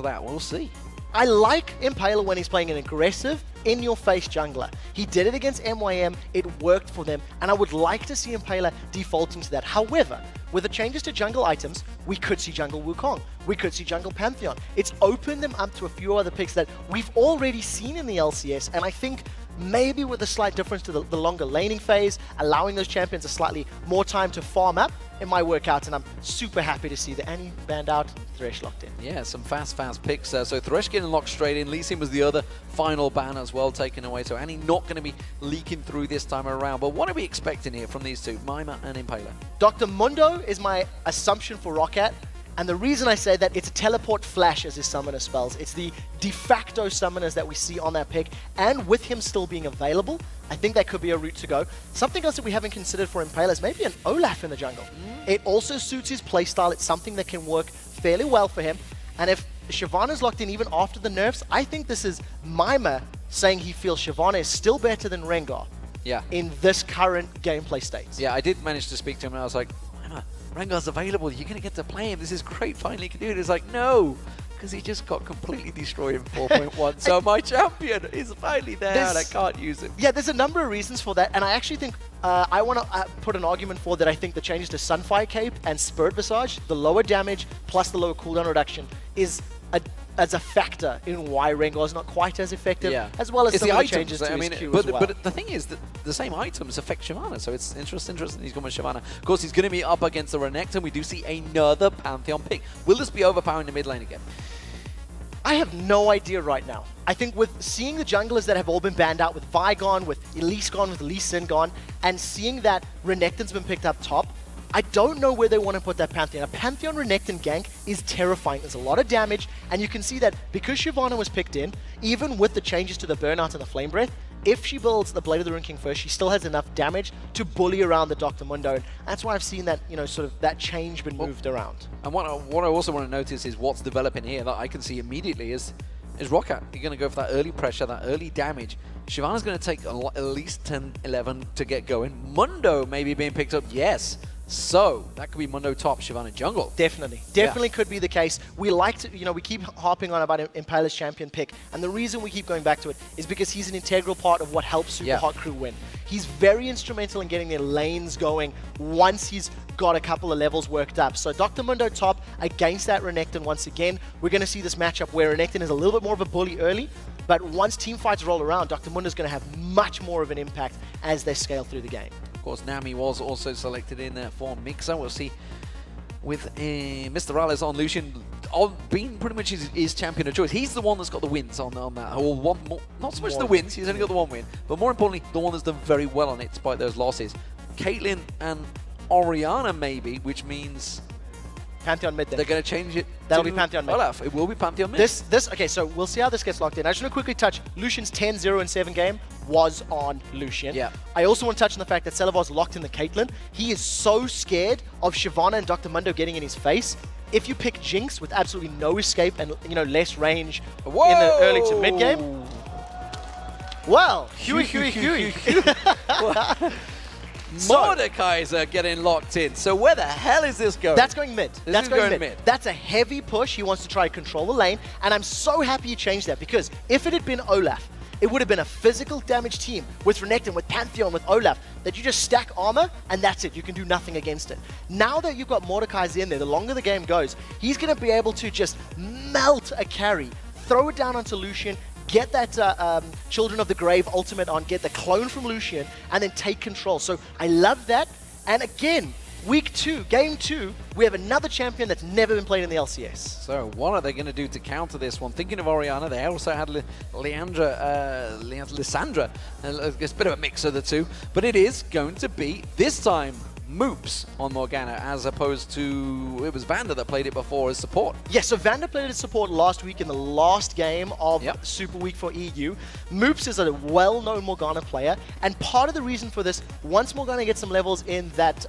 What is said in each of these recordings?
that. We'll see. I like Impaler when he's playing an aggressive, in-your-face jungler. He did it against MYM, it worked for them, and I would like to see Impaler defaulting to that. However, with the changes to jungle items, we could see jungle Wukong, we could see jungle Pantheon. It's opened them up to a few other picks that we've already seen in the LCS, and I think maybe with a slight difference to the longer laning phase, allowing those champions a slightly more time to farm up, it might work out, and I'm super happy to see the Annie banned out, Thresh locked in. Yeah, some fast picks. So Thresh getting locked straight in. Lee Sin was the other final ban as well taken away. So Annie not going to be leaking through this time around. But what are we expecting here from these two, Mimer and Impaler? Dr. Mundo is my assumption for Roccat. And the reason I say that, it's a teleport flash as his summoner spells. It's the de facto summoners that we see on that pick. And with him still being available, I think that could be a route to go. Something else that we haven't considered for Impaler is maybe an Olaf in the jungle. It also suits his playstyle. It's something that can work fairly well for him. And if Shyvana's locked in even after the nerfs, I think this is Mimer saying he feels Shyvana is still better than Rengar in this current gameplay state. Yeah, I did manage to speak to him and I was like, Rengar's available, you're going to get to play him, this is great, finally you can do it. It's like, no, because he just got completely destroyed in 4.1, so my champion is finally there and I can't use him. Yeah, there's a number of reasons for that, and I actually think, I want to put an argument for that. I think the changes to Sunfire Cape and Spirit Visage, the lower damage plus the lower cooldown reduction, is as a factor in why Rengar is not quite as effective, as well as some of the changes to his Q as well. But the thing is that the same items affect Shyvana, so it's interesting he's going with Shyvana. Of course, he's going to be up against the Renekton. We do see another Pantheon pick. Will this be overpowering the mid lane again? I have no idea right now. I think with seeing the junglers that have all been banned out, with Vi gone, with Elise gone, with Lee Sin gone, and seeing that Renekton's been picked up top, I don't know where they want to put that Pantheon. A Pantheon Renekton gank is terrifying. There's a lot of damage, and you can see that because Shyvana was picked in, even with the changes to the Burnout and the Flame Breath, if she builds the Blade of the Rune King first, she still has enough damage to bully around the Dr. Mundo. And that's why I've seen that, sort of that change been moved around. And what I also want to notice is what's developing here that I can see immediately is Roccat. You're going to go for that early pressure, that early damage. Shyvana's going to take at least 10, 11 to get going. Mundo maybe being picked up, yes. So that could be Mundo top, Shyvana jungle. Definitely could be the case. We like to, we keep harping on about Impaler's champion pick, and the reason we keep going back to it is because he's an integral part of what helps Supa Hot Crew win. He's very instrumental in getting their lanes going once he's got a couple of levels worked up. So Dr. Mundo top against that Renekton once again. We're going to see this matchup where Renekton is a little bit more of a bully early, but once team fights roll around, Dr. Mundo's going to have much more of an impact as they scale through the game. Of course, Nami was also selected in for migxa. We'll see with MrRalleZ on Lucian being pretty much his champion of choice. He's the one that's got the wins on that. Or not so much the wins, he's only got the one win, but more importantly, the one that's done very well on it despite those losses. Caitlyn and Orianna maybe, which means Pantheon mid then. They're going to change it. That'll be Pantheon mid. Olaf, it will be Pantheon mid. Okay, so we'll see how this gets locked in. I just want to quickly touch Lucian's 10-0-7 game was on Lucian. Yeah. I also want to touch on the fact that Celaver's locked in the Caitlyn. He is so scared of Shyvana and Dr. Mundo getting in his face. If you pick Jinx with absolutely no escape and less range in the early to mid game, well, Huey. Mordekai's getting locked in. So where the hell is this going? That's going mid. That's going mid. That's a heavy push. He wants to try to control the lane, and I'm so happy you changed that, because if it had been Olaf, it would have been a physical damage team with Renekton, with Pantheon, with Olaf, that you just stack armor, and that's it. You can do nothing against it. Now that you've got Mordekai's in there, the longer the game goes, he's going to be able to just melt a carry, throw it down onto Lucian, get that Children of the Grave ultimate on, get the clone from Lucian, and then take control. So I love that. And again, week 2, game 2, we have another champion that's never been played in the LCS. So what are they going to do to counter this one? Thinking of Orianna, they also had Lissandra. It's a bit of a mix of the two. But it is going to be, this time, Moopz on Morgana, as opposed to, it was Vander that played it before as support. Yeah, so Vander played as support last week in the last game of Super Week for EU. Moopz is a well-known Morgana player, and part of the reason for this, once Morgana gets some levels in that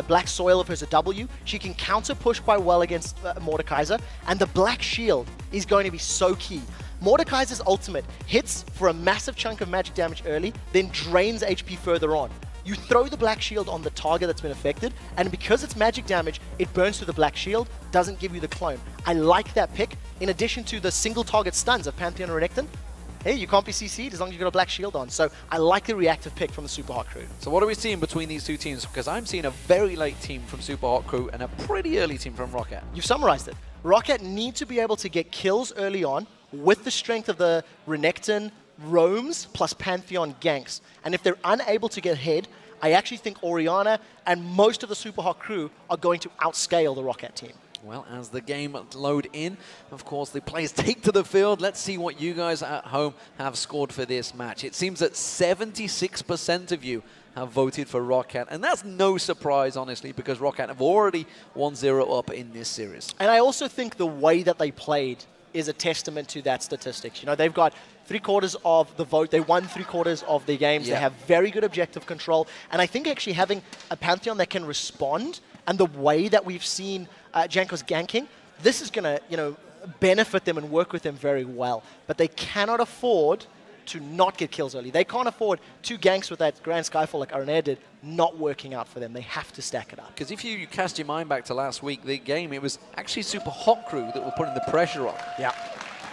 Black Soil of hers, a W, she can counter push quite well against Mordekaiser, and the Black Shield is going to be so key. Mordekaiser's ultimate hits for a massive chunk of magic damage early, then drains HP further on. You throw the Black Shield on the target that's been affected, and because it's magic damage, it burns through the Black Shield, doesn't give you the clone. I like that pick. in addition to the single target stuns of Pantheon and Renekton, hey, you can't be CC'd as long as you've got a black shield on. So I like the reactive pick from the Supa Hot Crew. So what are we seeing between these two teams? Because I'm seeing a very late team from Supa Hot Crew and a pretty early team from Roccat. You've summarized it. Roccat need to be able to get kills early on with the strength of the Renekton, roams, plus Pantheon ganks. And if they're unable to get ahead, I actually think Orianna and most of the Supa Hot Crew are going to outscale the Roccat team. Well, as the game load in, of course, the players take to the field. Let's see what you guys at home have scored for this match. It seems that 76% of you have voted for Roccat, and that's no surprise, honestly, because Roccat have already 1-0 up in this series. And I also think the way that they played is a testament to that statistics. You know, they've got 3/4 of the vote. They won 3/4 of the games. Yeah. They have very good objective control. And I think actually having a Pantheon that can respond and the way that we've seen Jankos ganking, this is going to, you know, benefit them and work with them very well. But they cannot afford to not get kills early. They can't afford 2 ganks with that Grand Skyfall like Arnair did not working out for them. They have to stack it up. Because if you cast your mind back to last week, the game, it was actually Supa Hot Crew that were putting the pressure on. Yeah.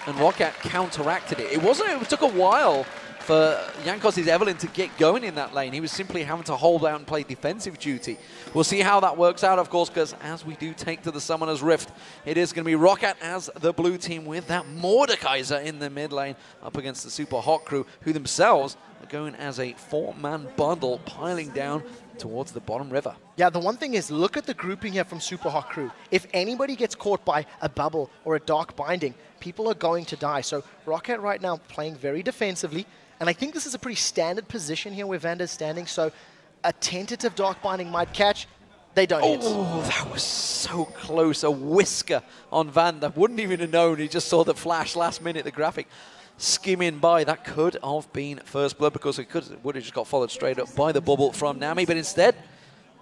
And Roccat counteracted it. It took a while for Jankos' Evelyn to get going in that lane. He was simply having to hold out and play defensive duty. We'll see how that works out, of course, because as we do take to the Summoner's Rift, it is going to be Roccat as the blue team with that Mordekaiser in the mid lane up against the Supa Hot Crew, who themselves are going as a 4-man bundle piling down towards the bottom river. Yeah, the one thing is, look at the grouping here from Supa Hot Crew. If anybody gets caught by a bubble or a dark binding, people are going to die. So Roccat right now playing very defensively. And I think this is a pretty standard position here where Vander's standing, so a tentative Dark Binding might catch. They don't hit. Oh, that was so close. A whisker on Vander. Wouldn't even have known. He just saw the flash last minute, the graphic skimming by. That could have been first blood because it would have just got followed straight up by the bubble from Nami, but instead,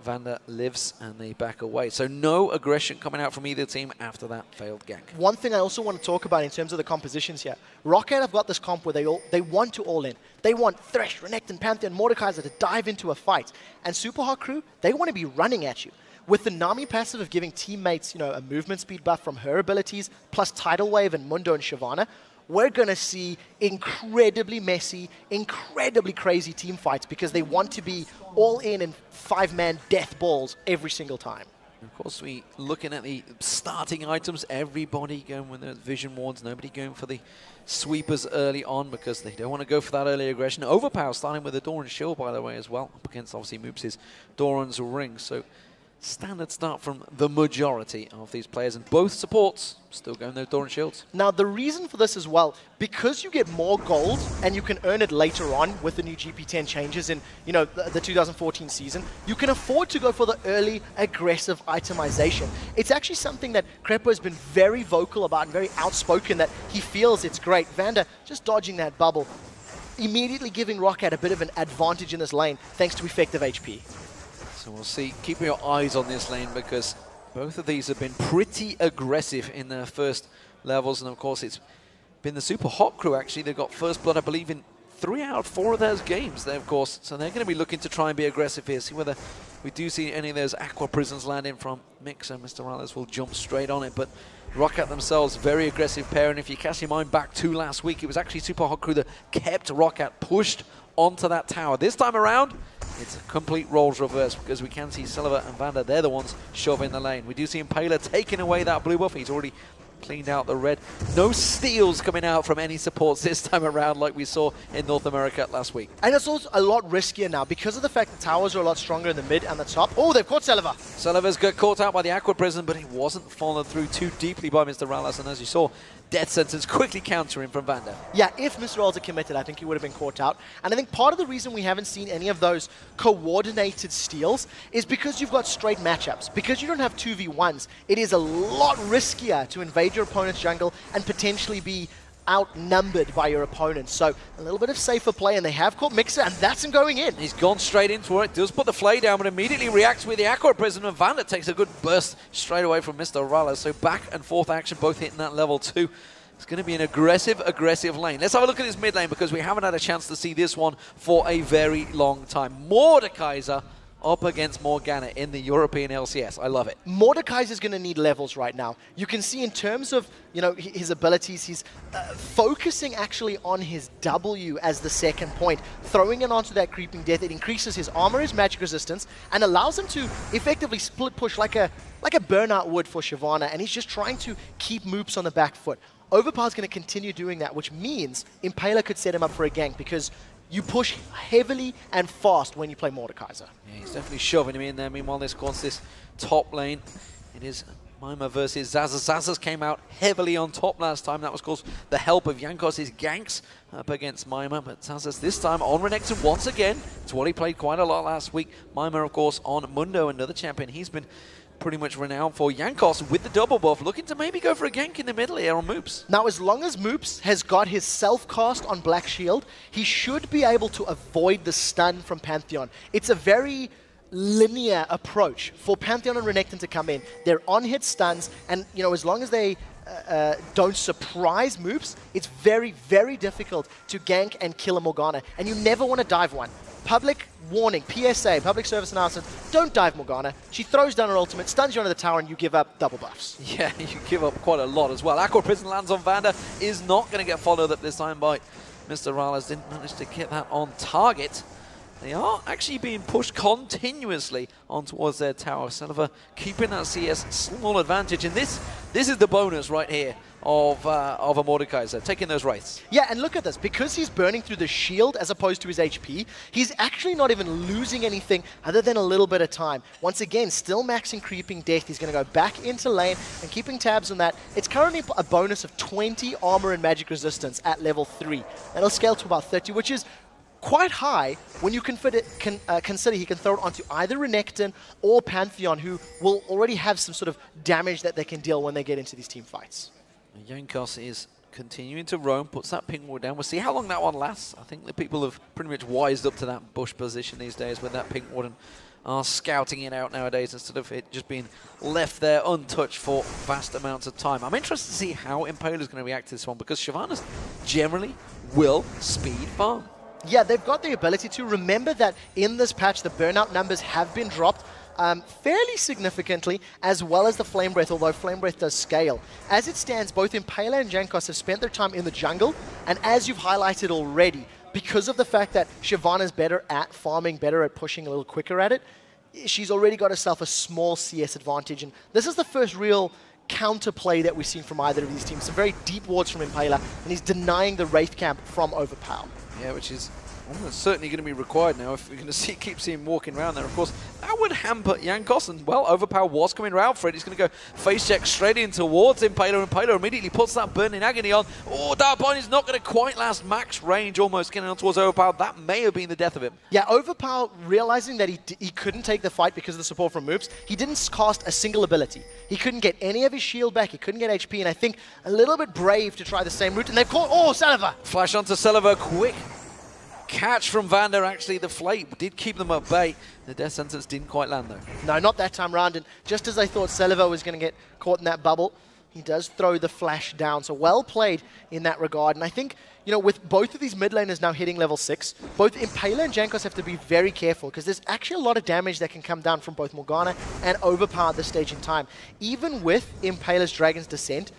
Vander lives and they back away. So no aggression coming out from either team after that failed gank. One thing I also want to talk about in terms of the compositions here. Roccat have got this comp where they want to all in. They want Thresh, Renekton, Pantheon, Mordekaiser to dive into a fight. And Supa Hot Crew, they want to be running at you. With the Nami passive of giving teammates, you know, a movement speed buff from her abilities, plus Tidal Wave and Mundo and Shyvana, we're going to see incredibly messy, incredibly crazy team fights because they want to be all in 5-man death balls every single time. Of course, we looking at the starting items, everybody going with the vision wards, nobody going for the sweepers early on because they don't want to go for that early aggression. Overpow starting with the Doran's Shield, by the way, as well, up against obviously Moopz' Doran's Ring. So standard start from the majority of these players, and both supports still going those Doran Shields. Now, the reason for this as well, because you get more gold and you can earn it later on with the new GP10 changes in, you know, the 2014 season, you can afford to go for the early aggressive itemization. It's actually something that Krepo has been very vocal about and very outspoken that he feels it's great. Vander just dodging that bubble, immediately giving Roccat a bit of an advantage in this lane thanks to effective HP. So we'll see. Keep your eyes on this lane because both of these have been pretty aggressive in their first levels. And of course, it's been the Supa Hot Crew, actually. They've got first blood, I believe, in 3 out of 4 of those games there, of course. So they're going to be looking to try and be aggressive here. See whether we do see any of those Aqua Prisons landing from migxa. MrRalleZ will jump straight on it. But Roccat themselves, very aggressive pair. And if you cast your mind back to last week, it was actually Supa Hot Crew that kept Roccat pushed onto that tower. This time around, it's a complete roles reverse because we can see Celaver and Vander, they're the ones shoving the lane. We do see Impaler taking away that blue buff. He's already cleaned out the red. No steals coming out from any supports this time around like we saw in North America last week. And it's also a lot riskier now because of the fact the towers are a lot stronger in the mid and the top. Oh, they've caught Celaver. Celaver's got caught out by the Aqua Prison, but he wasn't fallen through too deeply by MrRalleZ, and as you saw, Death Sentence quickly countering from Vander. Yeah, if MrRalleZ committed, I think he would have been caught out. And I think part of the reason we haven't seen any of those coordinated steals is because you've got straight matchups. Because you don't have 2v1s, it is a lot riskier to invade your opponent's jungle and potentially be outnumbered by your opponents. So a little bit of safer play, and they have caught migxa, and that's him going in. He's gone straight into it, does put the flay down, but immediately reacts with the Aqua Prison, and Vander takes a good burst straight away from MrRalleZ. So back and forth action, both hitting that level 2. It's going to be an aggressive lane. Let's have a look at this mid lane because we haven't had a chance to see this one for a very long time. Mordekaiser up against Morgana in the European LCS. I love it. Mordekaiser's going to need levels right now. You can see in terms of, you know, his abilities, he's focusing actually on his W as the second point, throwing it onto that creeping death. It increases his armor, his magic resistance, and allows him to effectively split push like a burnout would for Shyvana, and he's just trying to keep Moopz on the back foot. Overpow's going to continue doing that, which means Impaler could set him up for a gank because you push heavily and fast when you play Mordekaiser. Yeah, he's definitely shoving him in there. Meanwhile, this course, this top lane, it is Mimer versus Xaxus. Xaxus came out heavily on top last time. That was, of course, the help of Jankos' ganks up against Mimer. But Xaxus this time on Renekton once again. It's what he played quite a lot last week. Mimer, of course, on Mundo, another champion he's been pretty much renowned for. Jankos with the double buff, looking to maybe go for a gank in the middle here on Moopz. Now, as long as Moopz has got his self-cast on Black Shield, he should be able to avoid the stun from Pantheon. It's a very linear approach for Pantheon and Renekton to come in. They're on-hit stuns, and you know, as long as they don't surprise Moopz, it's very, very difficult to gank and kill a Morgana, and you never want to dive one. Public warning, PSA, public service announcement, don't dive Morgana. She throws down her ultimate, stuns you onto the tower, and you give up double buffs. Yeah, you give up quite a lot as well. Aqua Prison lands on Vander, is not going to get followed up this time by MrRalleZ. Didn't manage to get that on target. They are actually being pushed continuously on towards their tower. Celaver keeping that CS small advantage, and this is the bonus right here of a Mordekaiser, taking those wraiths. Yeah, and look at this. Because he's burning through the shield as opposed to his HP, he's actually not even losing anything other than a little bit of time. Once again, still maxing creeping death. He's going to go back into lane and keeping tabs on that. It's currently a bonus of 20 armor and magic resistance at level 3. That'll scale to about 30, which is quite high when you consider he can throw it onto either Renekton or Pantheon, who will already have some sort of damage that they can deal when they get into these team fights. Jankos is continuing to roam, puts that pink ward down. We'll see how long that one lasts. I think the people have pretty much wised up to that bush position these days with that pink ward and are scouting it out nowadays instead of it just being left there untouched for vast amounts of time. I'm interested to see how Impaler is going to react to this one, because Shyvana's generally will speed farm. Yeah, they've got the ability to. Remember that in this patch, the burnout numbers have been dropped fairly significantly, as well as the Flame Breath, although Flame Breath does scale. As it stands, both Impaler and Jankos have spent their time in the jungle, and as you've highlighted already, because of the fact that Shyvana's better at farming, better at pushing a little quicker at it, she's already got herself a small CS advantage, and this is the first real counterplay that we've seen from either of these teams. Some very deep wards from Impaler, and he's denying the Wraith camp from Overpow. Yeah, which is almost certainly going to be required now if we're going to keep seeing him walking around there. Of course, that would hamper Jankos, and well, Overpow was coming around for it. He's going to go face check straight in towards Impaler. Impaler immediately puts that Burning Agony on. Oh, that point is not going to quite last max range, almost getting on towards Overpow. That may have been the death of him. Yeah, Overpow, realizing that he couldn't take the fight because of the support from Moopz, he didn't cast a single ability. He couldn't get any of his shield back, he couldn't get HP, and I think a little bit brave to try the same route, and they've caught, oh, Celaver! Flash onto Celaver, quick catch from Vander. Actually, the Flame did keep them at bay. The death sentence didn't quite land, though. No, not that time round. And just as I thought Celaver was going to get caught in that bubble, he does throw the flash down. So well played in that regard. And I think, you know, with both of these mid laners now hitting level 6, both Impaler and Jankos have to be very careful, because there's actually a lot of damage that can come down from both Morgana and Overpower at this stage in time. Even with Impaler's Dragon's Descent,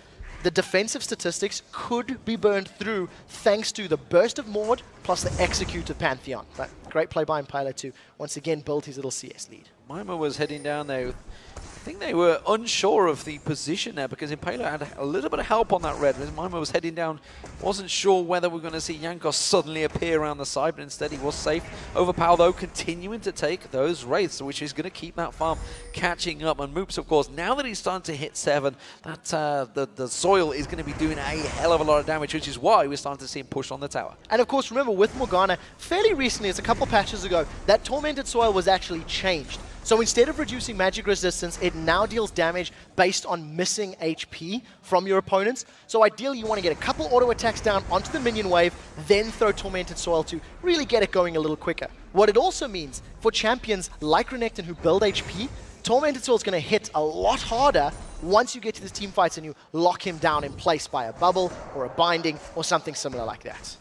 the defensive statistics could be burned through thanks to the burst of Mord plus the execute of Pantheon. But great play by Impaler to once again build his little CS lead. Mimer was heading down there. I think they were unsure of the position there, because Impaler had a little bit of help on that red. Mimer was heading down, wasn't sure whether we're going to see Jankos suddenly appear around the side, but instead he was safe. Overpow, though, continuing to take those wraiths, which is going to keep that farm catching up. And Moopz, of course, now that he's starting to hit 7, that the soil is going to be doing a hell of a lot of damage, which is why we're starting to see him push on the tower. And of course, remember, with Morgana, fairly recently, it's a couple patches ago, that Tormented Soil was actually changed. So instead of reducing magic resistance, it now deals damage based on missing HP from your opponents. So ideally, you want to get a couple auto attacks down onto the minion wave, then throw Tormented Soil to really get it going a little quicker. What it also means for champions like Renekton who build HP, Tormented Soil is going to hit a lot harder once you get to the team fights and you lock him down in place by a bubble or a binding or something similar like that.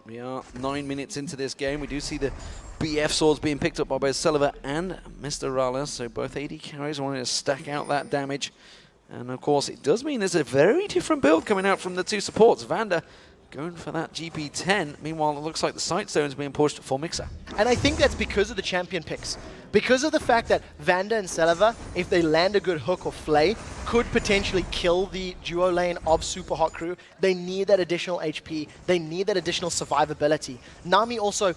We are 9 minutes into this game. We do see the BF swords being picked up by both Celaver and MrRalleZ. So both AD carries wanting to stack out that damage. And of course, it does mean there's a very different build coming out from the two supports. Vander going for that GP10. Meanwhile, it looks like the sight zone is being pushed for migxa. And I think that's because of the champion picks. Because of the fact that Vander and Celaver, if they land a good hook or flay, could potentially kill the duo lane of Supa Hot Crew. They need that additional HP. They need that additional survivability. Nami also,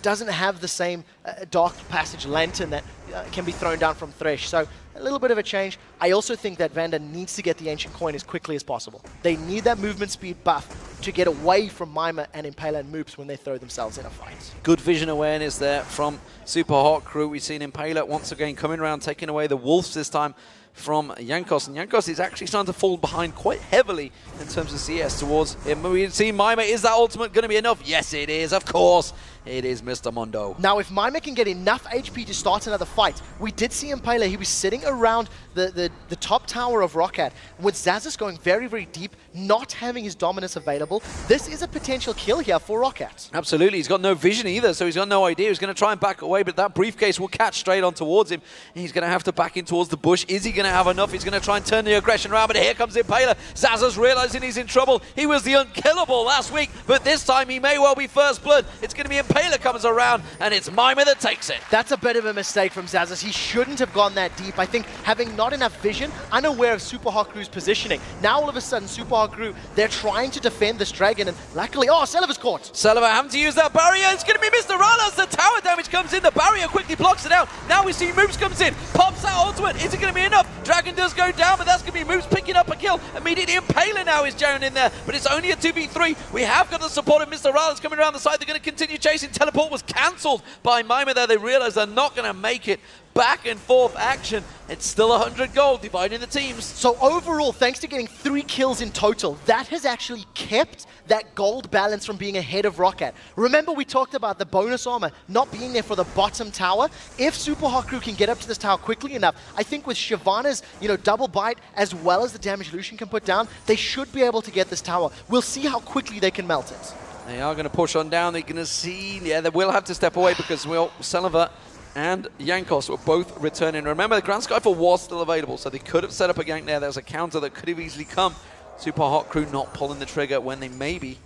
doesn't have the same Dark Passage Lantern that can be thrown down from Thresh. So a little bit of a change. I also think that Vander needs to get the Ancient Coin as quickly as possible. They need that movement speed buff to get away from Mimer and Impaler and Moopz when they throw themselves in a fight. Good vision awareness there from Supa Hot Crew. We've seen Impaler once again coming around, taking away the Wolves this time from Jankos. And Jankos is actually starting to fall behind quite heavily in terms of CS towards him. We see Mimer. Is that ultimate going to be enough? Yes, it is. Of course, it is Mr. Mondo. Now, if Mimer can get enough HP to start another fight, we did see Impaler. He was sitting around the top tower of Roccat with Xaxus going very, very deep, not having his dominance available. This is a potential kill here for Roccat. Absolutely. He's got no vision either, so he's got no idea. He's going to try and back away, but that briefcase will catch straight on towards him. He's going to have to back in towards the bush. Is he going to have enough? He's going to try and turn the aggression around, but here comes Impaler. Xaxus realizing he's in trouble. He was the unkillable last week, but this time he may well be first blood. It's going to be Impaler comes around, and it's Mimer that takes it. That's a bit of a mistake from Xaxus. He shouldn't have gone that deep. I think having not enough vision, unaware of Supa Hot Crew's positioning. Now all of a sudden, Supa Hot Crew, they're trying to defend this dragon, and luckily, Celaver's caught. Celaver having to use that barrier. It's going to be MrRalleZ. The tower damage comes in. The barrier quickly blocks it out. Now we see Moopz comes in, pops that ultimate. Is it going to be enough? Dragon does go down, but that's going to be Moopz picking up a kill. Immediately Impaler now is down in there, but it's only a 2v3. We have got the support of MrRalleZ coming around the side. They're going to continue chasing. Teleport was cancelled by Mimer there. They realize they're not going to make it. Back and forth action. It's still 100 gold dividing the teams. So overall, thanks to getting 3 kills in total, that has actually kept that gold balance from being ahead of Roccat. Remember we talked about the bonus armor not being there for the bottom tower? If Supa Hot Crew can get up to this tower quickly enough, I think with Shyvana's double bite as well as the damage Lucian can put down, they should be able to get this tower. We'll see how quickly they can melt it. They are going to push on down. They're going to see, they will have to step away because Celaver and Jankos were both returning. Remember, the Grand Skyfall was still available, so they could have set up a gank there. There was a counter that could have easily come. Supa Hot Crew not pulling the trigger when they maybe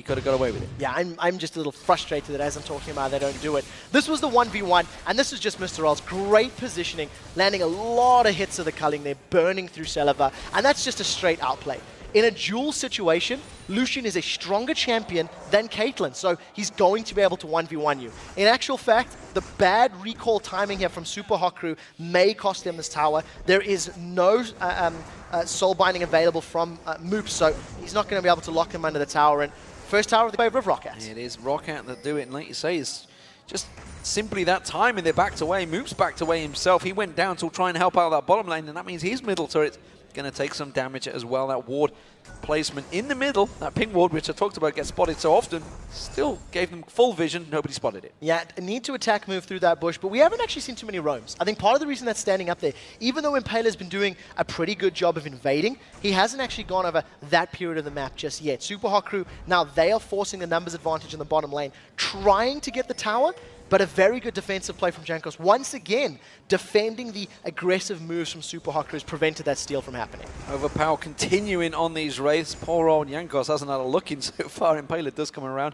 could have got away with it. Yeah, I'm just a little frustrated that as I'm talking about, they don't do it. This was the 1v1, and this is just MrRalleZ. Great positioning, landing a lot of hits of the culling there, burning through Celaver, and that's just a straight outplay. In a duel situation, Lucian is a stronger champion than Caitlyn, so he's going to be able to 1v1 you. In actual fact, the bad recall timing here from Supa Hot Crew may cost them this tower. There is no soul binding available from Moopz, so he's not going to be able to lock him under the tower. And first tower of the favor of Roccat. It is Roccat that do it, and like you say, it's just simply that time, and they're backed away. Moopz backed away himself. He went down to try and help out that bottom lane, and that means his middle turret going to take some damage as well. That ward placement in the middle, that ping ward, which I talked about, gets spotted so often, still gave them full vision. Nobody spotted it. Yeah, a need to attack move through that bush, but we haven't actually seen too many roams. I think part of the reason that's standing up there, even though Impaler's been doing a pretty good job of invading, he hasn't actually gone over that period of the map just yet. Supa Hot Crew, now they are forcing the numbers advantage in the bottom lane, trying to get the tower, but a very good defensive play from Jankos. Once again, defending the aggressive moves from Supa Hot Crew has prevented that steal from happening. Overpow continuing on these wraiths. Poor old Jankos hasn't had a look in so far. Impaler does come around.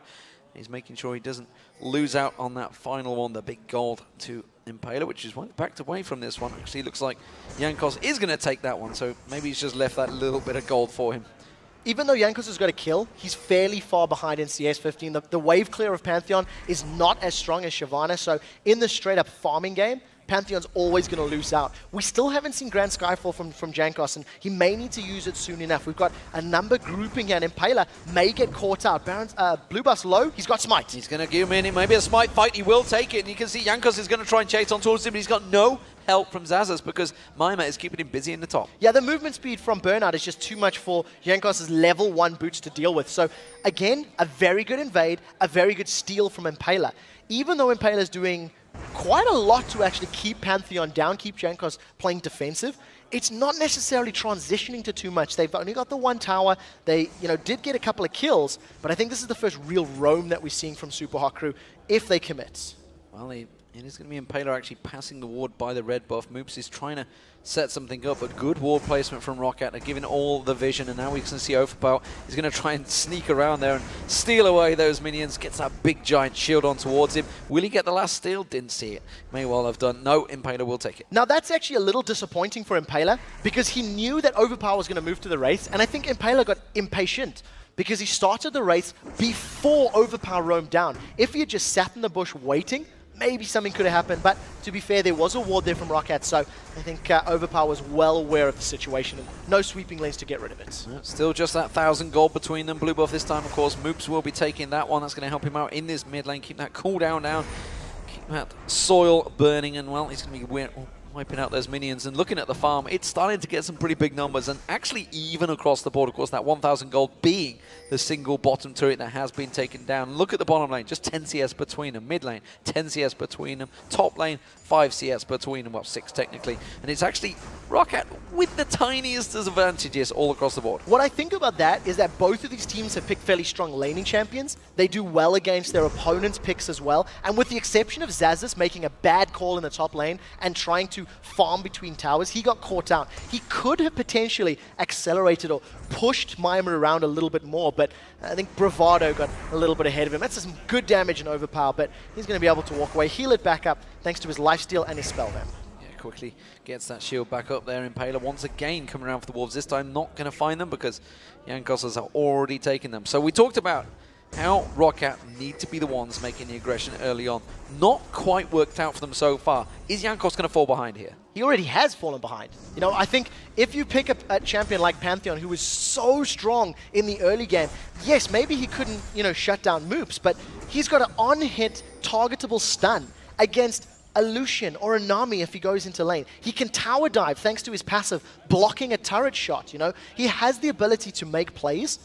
He's making sure he doesn't lose out on that final one, the big gold to Impaler, which is backed away from this one. Actually, looks like Jankos is going to take that one, so maybe he's just left that little bit of gold for him. Even though Jankos has got a kill, he's fairly far behind in CS15. The wave clear of Pantheon is not as strong as Shyvana, so in the straight-up farming game, Pantheon's always going to lose out. We still haven't seen Grand Skyfall from Jankos, and he may need to use it soon enough. We've got a number grouping here, and Impaler may get caught out. Baron's blue buff's low, he's got smite. He's going to give him maybe a smite fight. He will take it, and you can see Jankos is going to try and chase on towards him, but he's got no help from Xaxus because Mimer is keeping him busy in the top. Yeah, the movement speed from Burnout is just too much for Jankos' level 1 boots to deal with. So again, a very good invade, a very good steal from Impaler. Even though Impaler's doing quite a lot to actually keep Pantheon down, keep Jankos playing defensive, it's not necessarily transitioning to too much. They've only got the 1 tower. They did get a couple of kills, but I think this is the first real roam that we're seeing from Supa Hot Crew if they commit. Well, it is going to be Impaler actually passing the ward by the red buff. Moopz is trying to set something up, but good ward placement from Roccat. They're giving all the vision, and now we can see Overpow is going to try and sneak around there and steal away those minions. Gets that big giant shield on towards him. Will he get the last steal? Didn't see it. May well have done. No, Impaler will take it. Now that's actually a little disappointing for Impaler because he knew that Overpow was going to move to the race, and I think Impaler got impatient because he started the race before Overpow roamed down. If he had just sat in the bush waiting, maybe something could have happened, but to be fair, there was a ward there from Roccat, so I think Overpow was well aware of the situation and no sweeping lanes to get rid of it. Still just that 1,000 gold between them. Blue buff this time, of course. Moopz will be taking that one. That's going to help him out in this mid lane. Keep that cooldown down. Keep that soil burning, and well, he's going to be wiping out those minions. And looking at the farm, it's starting to get some pretty big numbers, and actually even across the board. Of course, that 1,000 gold being the single bottom turret that has been taken down. Look at the bottom lane, just 10 CS between them. Mid lane, 10 CS between them. Top lane, 5 CS between them. Well, 6 technically. And it's actually Roccat with the tiniest advantages all across the board. What I think about that is that both of these teams have picked fairly strong laning champions. They do well against their opponents' picks as well. And with the exception of Xaxus making a bad call in the top lane and trying to farm between towers, he got caught out. He could have potentially accelerated or pushed Mimer around a little bit more, but I think Bravado got a little bit ahead of him. That's some good damage in Overpower, but he's going to be able to walk away, heal it back up thanks to his lifesteal and his spell vamp. Yeah, quickly gets that shield back up there. Impaler once again coming around for the Wolves. This time not going to find them because Jankos has already taken them. So we talked about how Roccat need to be the ones making the aggression early on. Not quite worked out for them so far. Is Jankos going to fall behind here? He already has fallen behind. You know, I think if you pick a champion like Pantheon, who was so strong in the early game, yes, maybe he couldn't, you know, shut down Moopz, but he's got an on-hit targetable stun against a Lucian or a Nami if he goes into lane. He can tower dive thanks to his passive, blocking a turret shot, you know. He has the ability to make plays,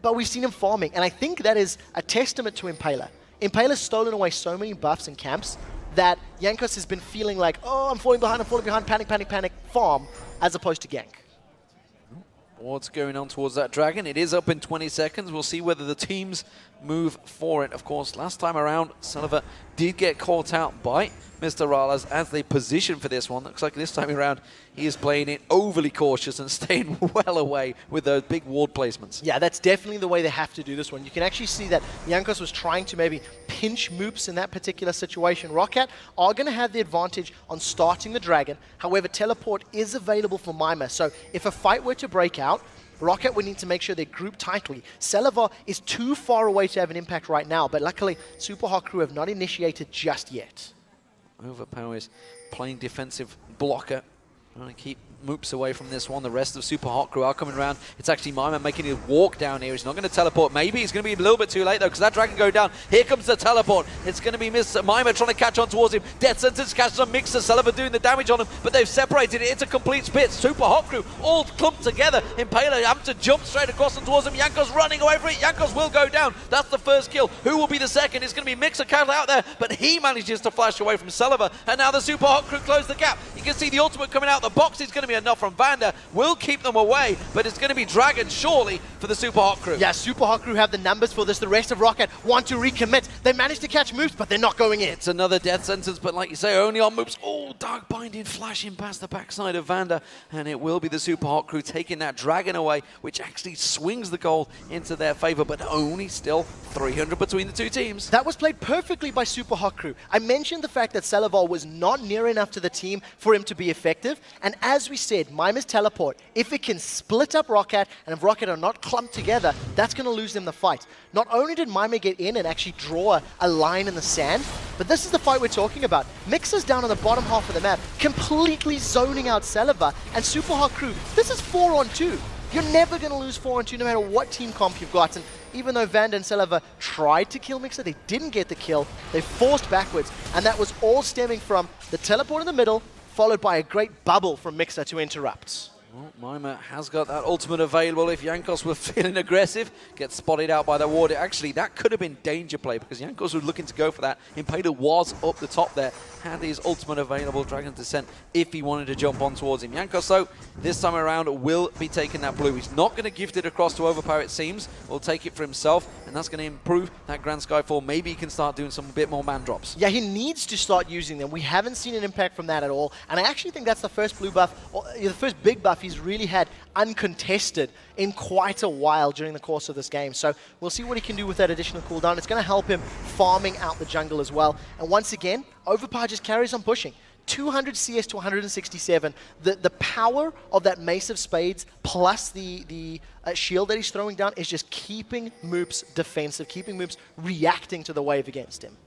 but we've seen him farming, and I think that is a testament to Impaler. Impaler's stolen away so many buffs and camps that Jankos has been feeling like, oh, I'm falling behind, panic, panic, panic, farm, as opposed to gank. What's going on towards that dragon? It is up in 20 seconds. We'll see whether the teams move for it. Of course, last time around, Celaver did get caught out by MrRalleZ as they position for this one. Looks like this time around, he is playing it overly cautious and staying well away with those big ward placements. Yeah, that's definitely the way they have to do this one. You can actually see that Jankos was trying to maybe pinch Moopz in that particular situation. Roccat are going to have the advantage on starting the dragon. However, teleport is available for Mimer. So if a fight were to break out, Roccat would need to make sure they group tightly. Celaver is too far away to have an impact right now, but luckily, Supa Hot Crew have not initiated just yet. Overpow is playing defensive blocker. Trying to keep Moopz away from this one. The rest of Supa Hot Crew are coming around. It's actually Mimer making his walk down here. He's not going to teleport. Maybe he's going to be a little bit too late, though, because that dragon go down. Here comes the teleport. It's going to be Mimer trying to catch on towards him. Death Sentence catches on migxa. Celaver doing the damage on him, but they've separated it. It's a complete split. Supa Hot Crew all clumped together. Impaler having to jump straight across and towards him. Jankos running away for it. Jankos will go down. That's the first kill. Who will be the second? It's going to be migxa cat out there, but he manages to flash away from Celaver, and now the Supa Hot Crew close the gap. You can see the ultimate coming out. The box is going to be enough from Vander. Will keep them away, but it's going to be Dragon surely for the Supa Hot Crew. Yeah, Supa Hot Crew have the numbers for this. The rest of Roccat want to recommit. They managed to catch Moopz, but they're not going in. It's another death sentence, but like you say, only on Moopz. Oh, Dark Binding flashing past the backside of Vander, and it will be the Supa Hot Crew taking that Dragon away, which actually swings the goal into their favor, but only still 300 between the two teams. That was played perfectly by Supa Hot Crew. I mentioned the fact that Celaver was not near enough to the team for him to be effective, and as we said, Mimer's teleport, if it can split up Roccat, and if Roccat are not clumped together, that's going to lose them the fight. Not only did Mimer get in and actually draw a line in the sand, but this is the fight we're talking about. migxa's down on the bottom half of the map, completely zoning out Celaver, and Supa Hot Crew, this is 4-on-2. You're never going to lose 4-on-2 no matter what team comp you've got, and even though Vander and Celaver tried to kill migxa, they didn't get the kill. They forced backwards, and that was all stemming from the teleport in the middle, followed by a great bubble from migxa to interrupt. Well, Mimer has got that ultimate available. If Jankos were feeling aggressive, gets spotted out by the ward. Actually, that could have been danger play because Jankos was looking to go for that. Impaler was up the top there, had his ultimate available, Dragon Descent, if he wanted to jump on towards him. Jankos, though, this time around will be taking that blue. He's not going to gift it across to Overpow, it seems. Will take it for himself, and that's going to improve that Grand Skyfall. Maybe he can start doing some bit more man drops. Yeah, he needs to start using them. We haven't seen an impact from that at all, and I actually think that's the first blue buff, or the first big buff he's really had uncontested in quite a while during the course of this game. So we'll see what he can do with that additional cooldown. It's going to help him farming out the jungle as well. And once again, Overpow just carries on pushing. 200 CS to 167. The power of that Mace of Spades plus the shield that he's throwing down is just keeping Moopz defensive, keeping Moopz reacting to the wave against him.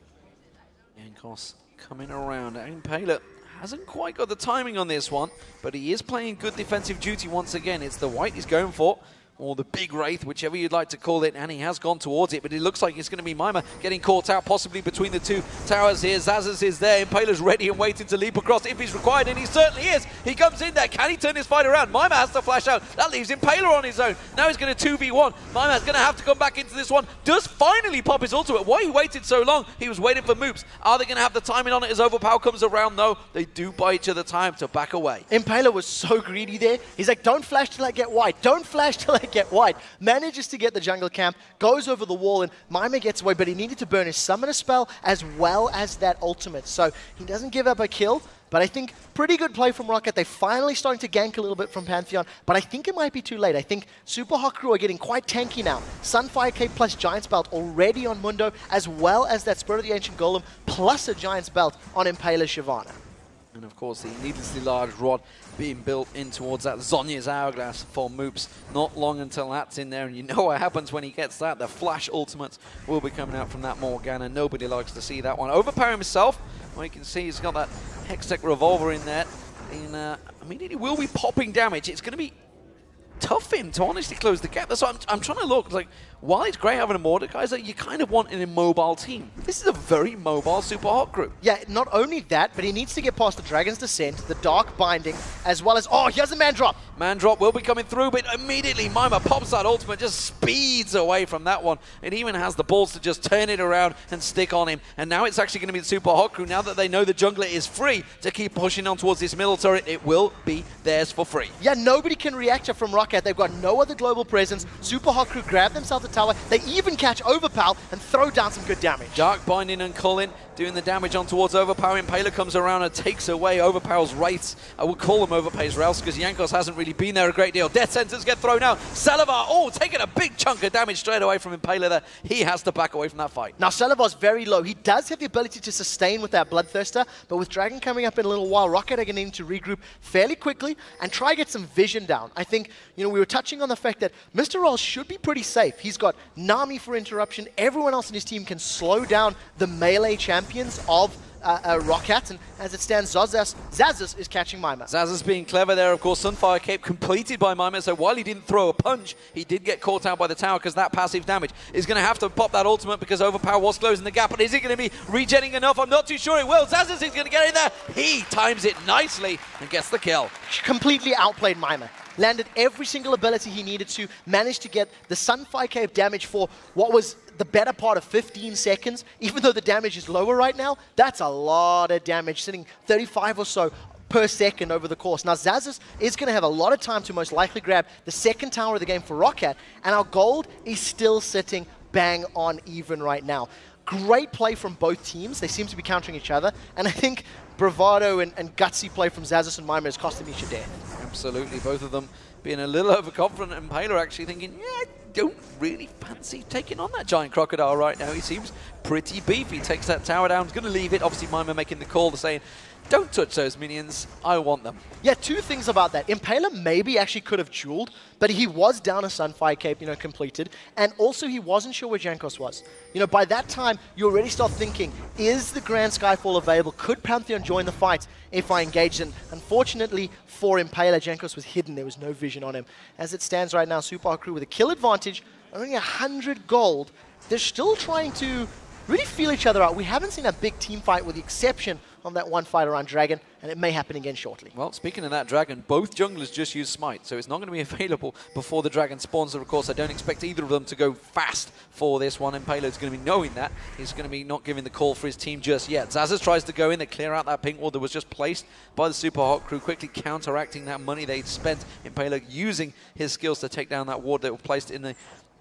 Jankos coming around. Impaler hasn't quite got the timing on this one, but he is playing good defensive duty once again. It's the white he's going for, or the big Wraith, whichever you'd like to call it, and he has gone towards it, but it looks like it's going to be Mimer getting caught out, possibly between the two towers here. Xaxus is there, Impaler's ready and waiting to leap across if he's required, and he certainly is. He comes in there, can he turn his fight around? Mimer has to flash out, that leaves Impaler on his own. Now he's going to 2v1, Mimer's going to have to come back into this one, does finally pop his ultimate. Why he waited so long? He was waiting for Moopz. Are they going to have the timing on it as Overpow comes around? No, they do buy each other time to back away. Impaler was so greedy there. He's like, don't flash till I get white, don't flash till I get white. Manages to get the jungle camp, goes over the wall, and Mimer gets away, but he needed to burn his summoner spell as well as that ultimate. So he doesn't give up a kill, but I think pretty good play from Roccat. They're finally starting to gank a little bit from Pantheon, but I think it might be too late. I think Supa Hot Crew are getting quite tanky now. Sunfire Cape plus Giant's Belt already on Mundo, as well as that Spirit of the Ancient Golem plus a Giant's Belt on Impaler Shyvana. And of course, the needlessly large rod being built in towards that Zhonya's Hourglass for Moopz. Not long until that's in there, and you know what happens when he gets that. The flash ultimates will be coming out from that Morgana. Nobody likes to see that one. Overpow himself, well, you can see he's got that Hextech Revolver in there. And I mean, he will be popping damage. It's going to be tough for him to honestly close the gap. That's why I'm trying to look. Like, while it's great having a Mordekaiser, you kind of want an immobile team. This is a very mobile Supa Hot Crew. Yeah, not only that, but he needs to get past the Dragon's Descent, the Dark Binding, as well as, oh, he has a man drop. Man drop will be coming through, but immediately Mimer pops that ultimate, just speeds away from that one. It even has the balls to just turn it around and stick on him. And now it's actually going to be the Supa Hot Crew. Now that they know the jungler is free to keep pushing on towards this middle turret, it will be theirs for free. Yeah, nobody can react from Roccat. They've got no other global presence. Supa Hot Crew grab themselves a tower. They even catch Overpow and throw down some good damage. Dark Binding and Cullen doing the damage on towards Overpow. Impaler comes around and takes away Overpow's Wraiths. I would call them Overpow's Rails because Jankos hasn't really been there a great deal. Death Sentence get thrown out. Celaver, oh, taking a big chunk of damage straight away from Impaler there. He has to back away from that fight. Now, Celaver's very low. He does have the ability to sustain with that Bloodthirster, but with Dragon coming up in a little while, Roccat are going to need to regroup fairly quickly and try to get some vision down. I think, you know, we were touching on the fact that MrRalleZ should be pretty safe. He's got Nami for interruption. Everyone else in his team can slow down the melee champions of Roccat, and as it stands, Xaxus is catching Mimer. Xaxus being clever there, of course. Sunfire Cape completed by Mimer, so while he didn't throw a punch, he did get caught out by the tower because that passive damage is going to have to pop that ultimate because Overpow was closing the gap, but is it going to be regenning enough? I'm not too sure it will. Xaxus is going to get in there. He times it nicely and gets the kill. Completely outplayed Mimer. Landed every single ability he needed to, managed to get the Sunfire Cape damage for what was the better part of 15 seconds. Even though the damage is lower right now, that's a lot of damage, sitting 35 or so per second over the course. Now, Xaxus is going to have a lot of time to most likely grab the second tower of the game for Roccat, and our gold is still sitting bang on even right now. Great play from both teams. They seem to be countering each other, and I think bravado and gutsy play from Xaxus and Mimer has cost them each a death. Absolutely, both of them being a little overconfident, and Impaler actually thinking, yeah, I don't really fancy taking on that giant crocodile right now. He seems pretty beefy. Takes that tower down, he's going to leave it. Obviously, Mimer making the call to saying, don't touch those minions, I want them. Yeah, two things about that. Impaler maybe actually could have dueled, but he was down a Sunfire Cape, you know, completed, and also he wasn't sure where Jankos was. You know, by that time, you already start thinking, is the Grand Skyfall available? Could Pantheon join the fight if I engage? And unfortunately for Impaler, Jankos was hidden. There was no vision on him. As it stands right now, Supa Hot Crew with a kill advantage, only 100 gold. They're still trying to really feel each other out. We haven't seen a big team fight with the exception of that one fight around Dragon, and it may happen again shortly. Well, speaking of that dragon, both junglers just used Smite, so it's not going to be available before the dragon spawns. So of course, I don't expect either of them to go fast for this one. Impaler is going to be knowing that. He's going to be not giving the call for his team just yet. Xaxus tries to go in, they clear out that pink wall that was just placed by the Supa Hot Crew, quickly counteracting that money they'd spent. Impaler using his skills to take down that ward that was placed in the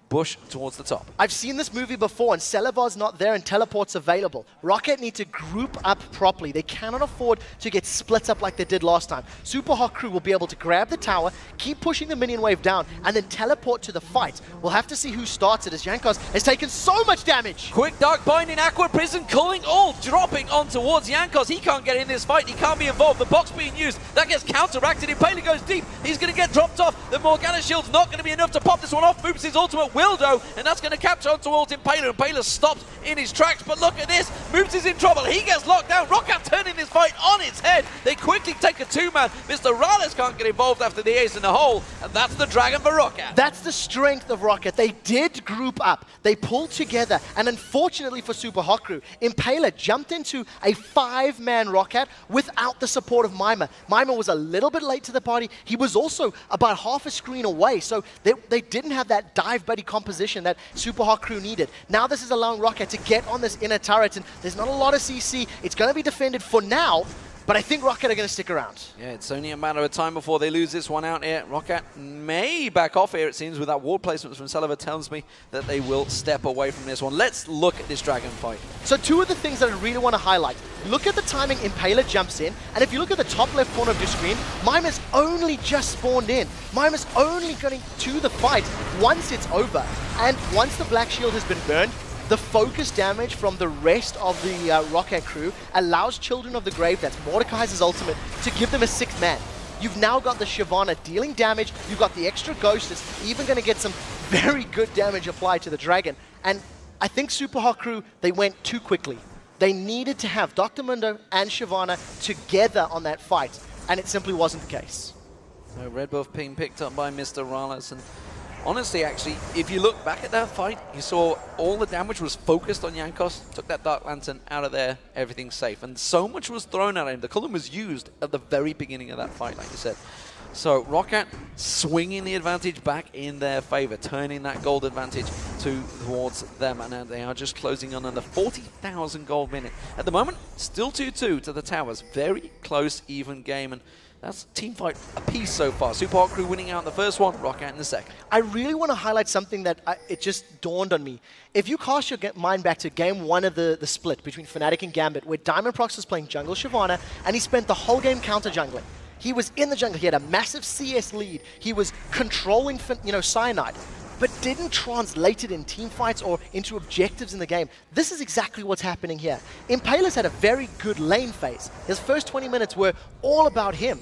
bush towards the top. I've seen this movie before, and Celaver's not there and teleport's available. Roccat need to group up properly. They cannot afford to get split up like they did last time. Supa Hot Crew will be able to grab the tower, keep pushing the minion wave down, and then teleport to the fight. We'll have to see who starts it, as Jankos has taken so much damage. Quick Dark Binding, Aqua Prison, Culling, all dropping on towards Jankos. He can't get in this fight, he can't be involved. The box being used, that gets counteracted. Impaler goes deep, he's going to get dropped off. The Morgana shield's not going to be enough to pop this one off. Moopz' ultimate will though, and that's going to capture on towards Impaler. Impaler stops in his tracks, but look at this. Moopz is in trouble. He gets locked down. Roccat turning this fight on its head. They quickly take a two-man. MrRalleZ can't get involved after the ace in the hole, and that's the dragon for Roccat. That's the strength of Roccat. They did group up. They pulled together, and unfortunately for Supa Hot Crew, Impaler jumped into a 5-man Roccat without the support of Mimer. Mimer was a little bit late to the party. He was also about half a screen away, so they didn't have that dive buddy composition that Supa Hot Crew needed. Now this is allowing Roccat to get on this inner turret, and there's not a lot of CC. It's going to be defended for now, but I think Roccat are going to stick around. Yeah, it's only a matter of time before they lose this one out here. Roccat may back off here, it seems, with that ward placement from Celaver tells me that they will step away from this one. Let's look at this dragon fight. So two of the things that I really want to highlight. Look at the timing Impaler jumps in, and if you look at the top left corner of your screen, Mimer's only just spawned in. Mimer's only going to the fight once it's over. And once the black shield has been burned, the focus damage from the rest of the Roccat crew allows Children of the Grave, that's Mordekaiser's ultimate, to give them a 6th man. You've now got the Shyvana dealing damage, you've got the extra Ghost that's even going to get some very good damage applied to the Dragon. And I think Supa Hot Crew, they went too quickly. They needed to have Dr. Mundo and Shyvana together on that fight, and it simply wasn't the case. So red buff being picked up by MrRalleZ, and honestly, actually, if you look back at that fight, you saw all the damage was focused on Jankos, took that Dark Lantern out of there, everything's safe. And so much was thrown at him. The Cologne was used at the very beginning of that fight, like you said. So Roccat swinging the advantage back in their favor, turning that gold advantage towards them. And they are just closing on the 40,000 gold minute. At the moment, still 2-2 to the towers. Very close, even game. And that's team fight apiece so far. Supa Hot Crew winning out in the first one, Roccat in the second. I really want to highlight something that it just dawned on me. If you cast your mind back to game 1 of the split between Fnatic and Gambit, where Diamond Prox was playing jungle Shyvana, and he spent the whole game counter jungling. He was in the jungle, he had a massive CS lead, he was controlling Cyanide, but didn't translate it in team fights or into objectives in the game. This is exactly what's happening here. Impaler's had a very good lane phase. His first 20 minutes were all about him.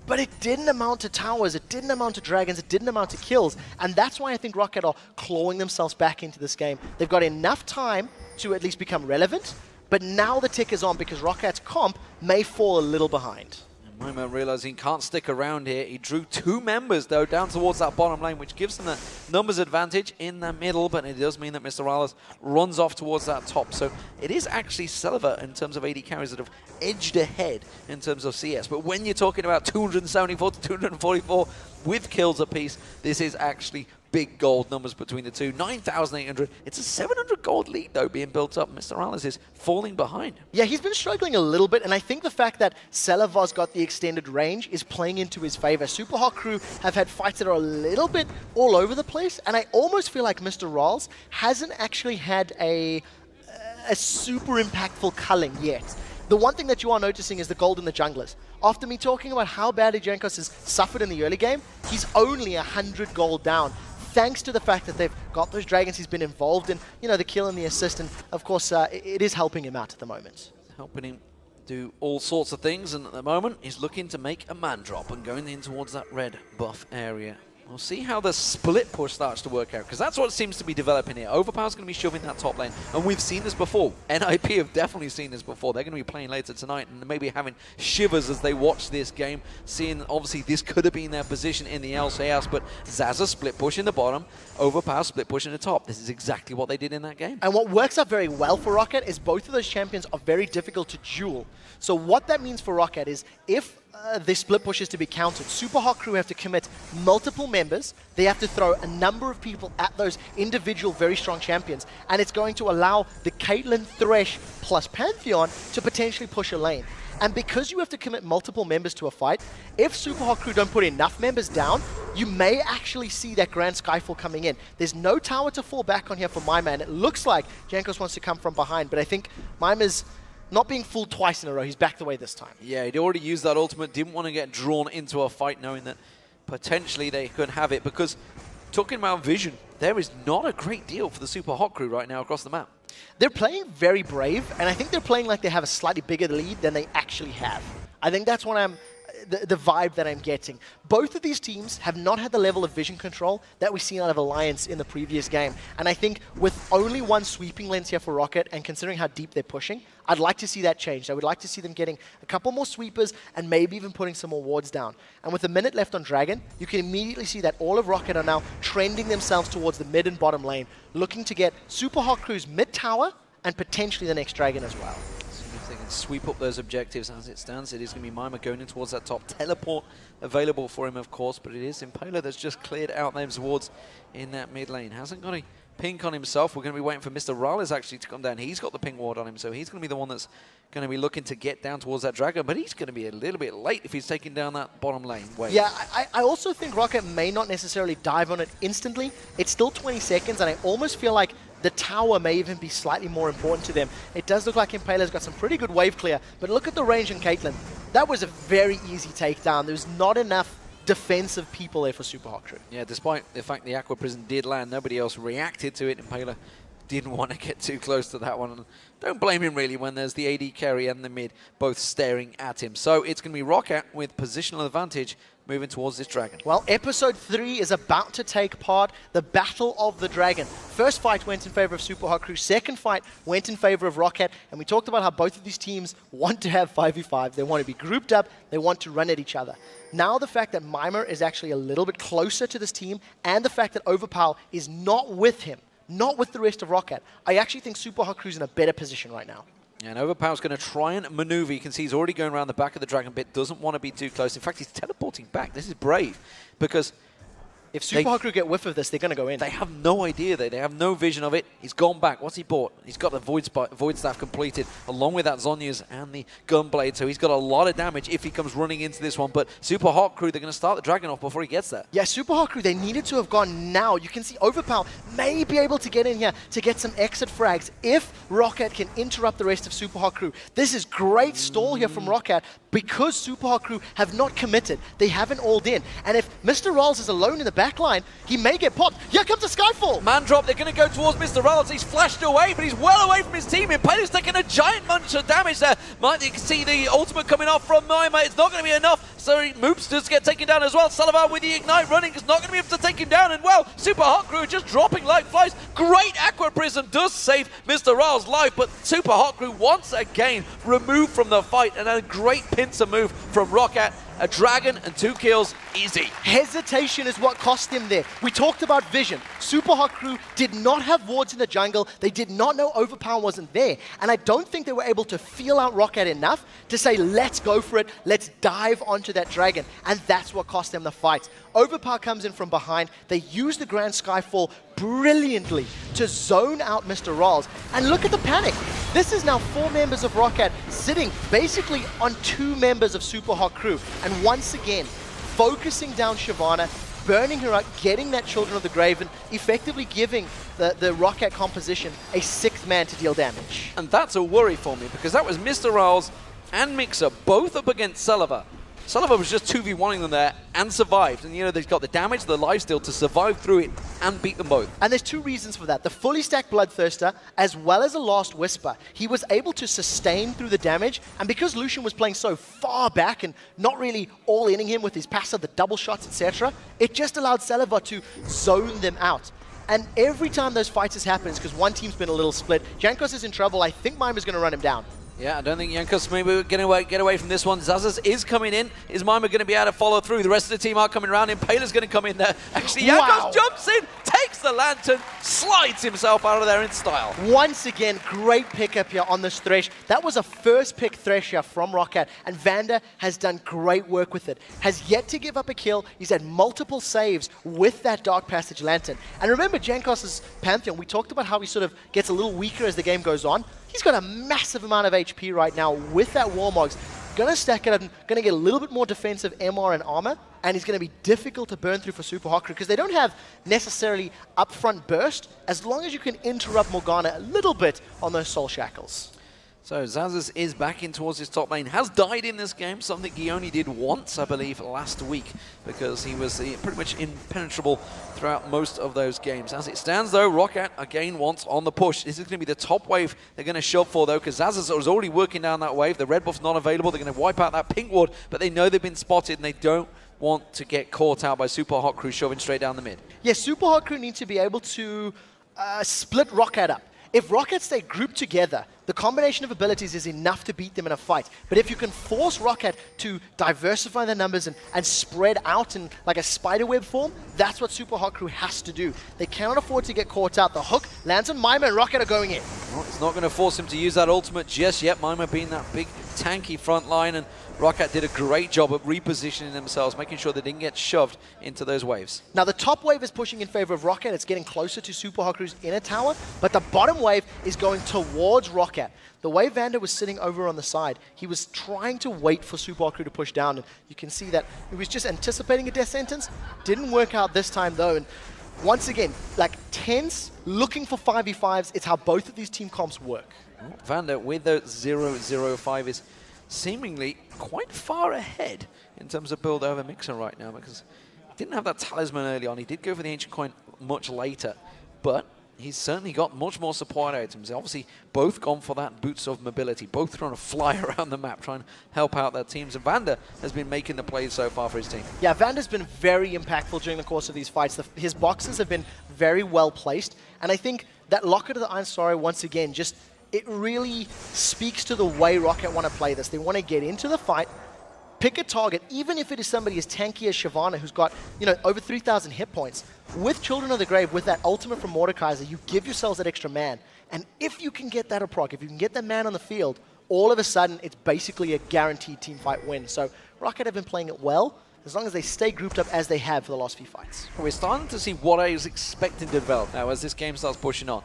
But it didn't amount to towers, it didn't amount to dragons, it didn't amount to kills. And that's why I think Roccat are clawing themselves back into this game. They've got enough time to at least become relevant, but now the tick is on because Rockat's comp may fall a little behind. Mimer realizing he can't stick around here. He drew 2 members, though, down towards that bottom lane, which gives them the numbers advantage in the middle, but it does mean that MrRalleZ runs off towards that top. So it is actually Celaver, in terms of AD carries, that have edged ahead in terms of CS. But when you're talking about 274 to 244 with kills apiece, this is actually big gold numbers between the two. 9,800. It's a 700 gold lead, though, being built up. MrRalleZ is falling behind. Yeah, he's been struggling a little bit, and I think the fact that Celaver's got the extended range is playing into his favor. Supa Hot Crew have had fights that are a little bit all over the place, and I almost feel like MrRalleZ hasn't actually had a super impactful culling yet. The one thing that you are noticing is the gold in the junglers. After me talking about how badly Jankos has suffered in the early game, he's only 100 gold down, thanks to the fact that they've got those dragons he's been involved in, the kill and the assist, and of course it is helping him out at the moment. Helping him do all sorts of things, and at the moment he's looking to make a man drop and going in towards that red buff area. We'll see how the split push starts to work out, because that's what seems to be developing here. Overpow's going to be shoving that top lane, and we've seen this before. NIP have definitely seen this before. They're going to be playing later tonight, and maybe having shivers as they watch this game, seeing obviously this could have been their position in the LCS, but Xaxus split push in the bottom, Overpow split push in the top. This is exactly what they did in that game. And what works out very well for Roccat is both of those champions are very difficult to duel. So what that means for Roccat is if the split push is to be countered, Supa Hot Crew have to commit multiple members. They have to throw a number of people at those individual very strong champions, and it's going to allow the Caitlyn, Thresh plus Pantheon to potentially push a lane. And because you have to commit multiple members to a fight, if Supa Hot Crew don't put enough members down, you may actually see that Grand Skyfall coming in. There's no tower to fall back on here for Mimer, and it looks like Jankos wants to come from behind, but I think Mimer's not being fooled twice in a row. He's backed away this time. Yeah, he'd already used that ultimate, didn't want to get drawn into a fight knowing that potentially they could have it, because talking about vision, there is not a great deal for the Supa Hot Crew right now across the map. They're playing very brave, and I think they're playing like they have a slightly bigger lead than they actually have. I think that's what the vibe that I'm getting. Both of these teams have not had the level of vision control that we've seen out of Alliance in the previous game. And I think with only one sweeping lens here for Roccat, and considering how deep they're pushing, I'd like to see that changed. I would like to see them getting a couple more sweepers and maybe even putting some more wards down. And with a minute left on Dragon, you can immediately see that all of Roccat are now trending themselves towards the mid and bottom lane, looking to get Supa Hot Crew's mid tower and potentially the next Dragon as well. If they can sweep up those objectives as it stands, it is going to be Mimer going in towards that top. Teleport available for him, of course, but it is Impaler that's just cleared out those wards in that mid lane. Hasn't got a pink on himself. We're going to be waiting for MrRalleZ actually to come down. He's got the pink ward on him, so he's going to be the one that's going to be looking to get down towards that Dragon, but he's going to be a little bit late if he's taking down that bottom lane wave. Yeah, I also think Roccat may not necessarily dive on it instantly. It's still 20 seconds, and I almost feel like the tower may even be slightly more important to them. It does look like Impaler's got some pretty good wave clear, but look at the range on Caitlyn. That was a very easy takedown. There's not enough defensive people there for Supa Hot Crew. Yeah, despite the fact the Aqua Prison did land, nobody else reacted to it. Impaler didn't want to get too close to that one. And don't blame him really when there's the AD carry and the mid both staring at him. So it's going to be Roccat with positional advantage moving towards this Dragon. Well, Episode 3 is about to take part, the Battle of the Dragon. First fight went in favor of Supa Hot Crew. Second fight went in favor of Roccat. And we talked about how both of these teams want to have 5v5. They want to be grouped up. They want to run at each other. Now the fact that Mimer is actually a little bit closer to this team, and the fact that Overpow is not with him, not with the rest of Roccat, I actually think Supa Hot Crew's in a better position right now. And Overpow's going to try and maneuver. You can see he's already going around the back of the Dragon bit, doesn't want to be too close. In fact, he's teleporting back. This is brave, because if Supa Hot Crew get whiff of this, they're going to go in. They have no idea. They have no vision of it. He's gone back. What's he bought? He's got the Void Staff completed, along with that Zhonya's and the Gunblade. So he's got a lot of damage if he comes running into this one. But Supa Hot Crew, they're going to start the Dragon off before he gets there. Yeah, Supa Hot Crew, they needed to have gone now. You can see Overpow may be able to get in here to get some exit frags if Roccat can interrupt the rest of Supa Hot Crew. This is great stall here from Roccat because Supa Hot Crew have not committed. They haven't alled in. And if MrRalleZ is alone in the back line, he may get popped. Here comes the Skyfall. Man drop, they're going to go towards MrRalleZ. He's flashed away, but he's well away from his team. Impaler's taking a giant bunch of damage there. You can see the ultimate coming off from Mimer. It's not going to be enough. So Moopz does get taken down as well. Celaver with the Ignite running is not going to be able to take him down. And well, Supa Hot Crew just dropping like flies. Great Aqua Prism does save MrRalleZ's life, but Supa Hot Crew once again removed from the fight, and a great pincer move from Roccat. A Dragon and 2 kills, easy. Hesitation is what cost him there. We talked about vision. Supa Hot Crew did not have wards in the jungle. They did not know Overpow wasn't there. And I don't think they were able to feel out Roccat enough to say, let's go for it. Let's dive onto that Dragon. And that's what cost them the fight. Overpow comes in from behind. They use the Grand Skyfall brilliantly to zone out MrRalleZ. And look at the panic. This is now 4 members of Roccat sitting basically on 2 members of Supa Hot Crew. And once again, focusing down Shyvana, burning her up, getting that Children of the Grave, and effectively giving the Roccat composition a 6th man to deal damage. And that's a worry for me, because that was MrRalleZ and migxa both up against Celaver. Celaver was just 2v1ing them there and survived. And, you know, they've got the damage, the lifesteal to survive through it and beat them both. And there's two reasons for that. The fully stacked Bloodthirster, as well as the Last Whisper. He was able to sustain through the damage, and because Lucian was playing so far back and not really all-inning him with his passive, the double shots, etc., it just allowed Celaver to zone them out. And every time those fights happens, because one team's been a little split, Jankos is in trouble. I think Mimer's going to run him down. Yeah, I don't think Jankos maybe get away from this one. Xaxus is coming in. Is Mimer going to be able to follow through? The rest of the team are coming around. Impaler's going to come in there. Actually, Jankos jumps in, takes the lantern, slides himself out of there in style. Once again, great pickup here on this Thresh. That was a first pick Thresh here from Roccat, and Vander has done great work with it. Has yet to give up a kill. He's had multiple saves with that Dark Passage lantern. And remember Jankos' Pantheon, we talked about how he sort of gets a little weaker as the game goes on. He's got a massive amount of HP right now with that Warmogs. Going to stack it up and going to get a little bit more defensive MR and armor, and he's going to be difficult to burn through for Supa Hot Crew because they don't have necessarily upfront burst as long as you can interrupt Morgana a little bit on those Soul Shackles. So Xaxus is back in towards his top lane. Has died in this game, something he only did once, I believe, last week, because he was pretty much impenetrable throughout most of those games. As it stands, though, Roccat again wants on the push. This is going to be the top wave they're going to shove for, though, because Xaxus was already working down that wave. The red buff's not available. They're going to wipe out that pink ward, but they know they've been spotted, and they don't want to get caught out by Supa Hot Crew shoving straight down the mid. Yeah, Supa Hot Crew need to be able to split Roccat up. If Roccat stay grouped together, the combination of abilities is enough to beat them in a fight. But if you can force Roccat to diversify their numbers and spread out in like a spiderweb form, that's what Supa Hot Crew has to do. They cannot afford to get caught out. The hook lands on Mimer and Roccat are going in. Well, it's not going to force him to use that ultimate just yet. Mimer being that big tanky front line, and Roccat did a great job of repositioning themselves, making sure they didn't get shoved into those waves. Now the top wave is pushing in favor of Roccat. It's getting closer to Supa Hot Crew's inner tower, but the bottom wave is going towards Roccat. The way Vander was sitting over on the side, he was trying to wait for Supa Hot Crew to push down, and you can see that he was just anticipating a death sentence. Didn't work out this time though, and once again, like tense, looking for 5v5s. It's how both of these team comps work. Vander with the 0-0-5 is seemingly quite far ahead in terms of build over migxa right now, because he didn't have that talisman early on. He did go for the ancient coin much later, but he's certainly got much more support items. Obviously, both gone for that boots of mobility, both trying to fly around the map, trying to help out their teams. And Vander has been making the plays so far for his team. Yeah, Vander's been very impactful during the course of these fights. His boxes have been very well placed, and I think that Locket of the Iron Sorrow, once again, just it really speaks to the way Roccat want to play this. They want to get into the fight, pick a target, even if it is somebody as tanky as Shyvana, who's got, you know, over 3,000 hit points. With Children of the Grave, with that ultimate from Mordekaiser, you give yourselves that extra man. And if you can get that a proc, if you can get that man on the field, all of a sudden, it's basically a guaranteed team fight win. So Roccat have been playing it well, as long as they stay grouped up as they have for the last few fights. We're starting to see what I was expecting to develop now as this game starts pushing on.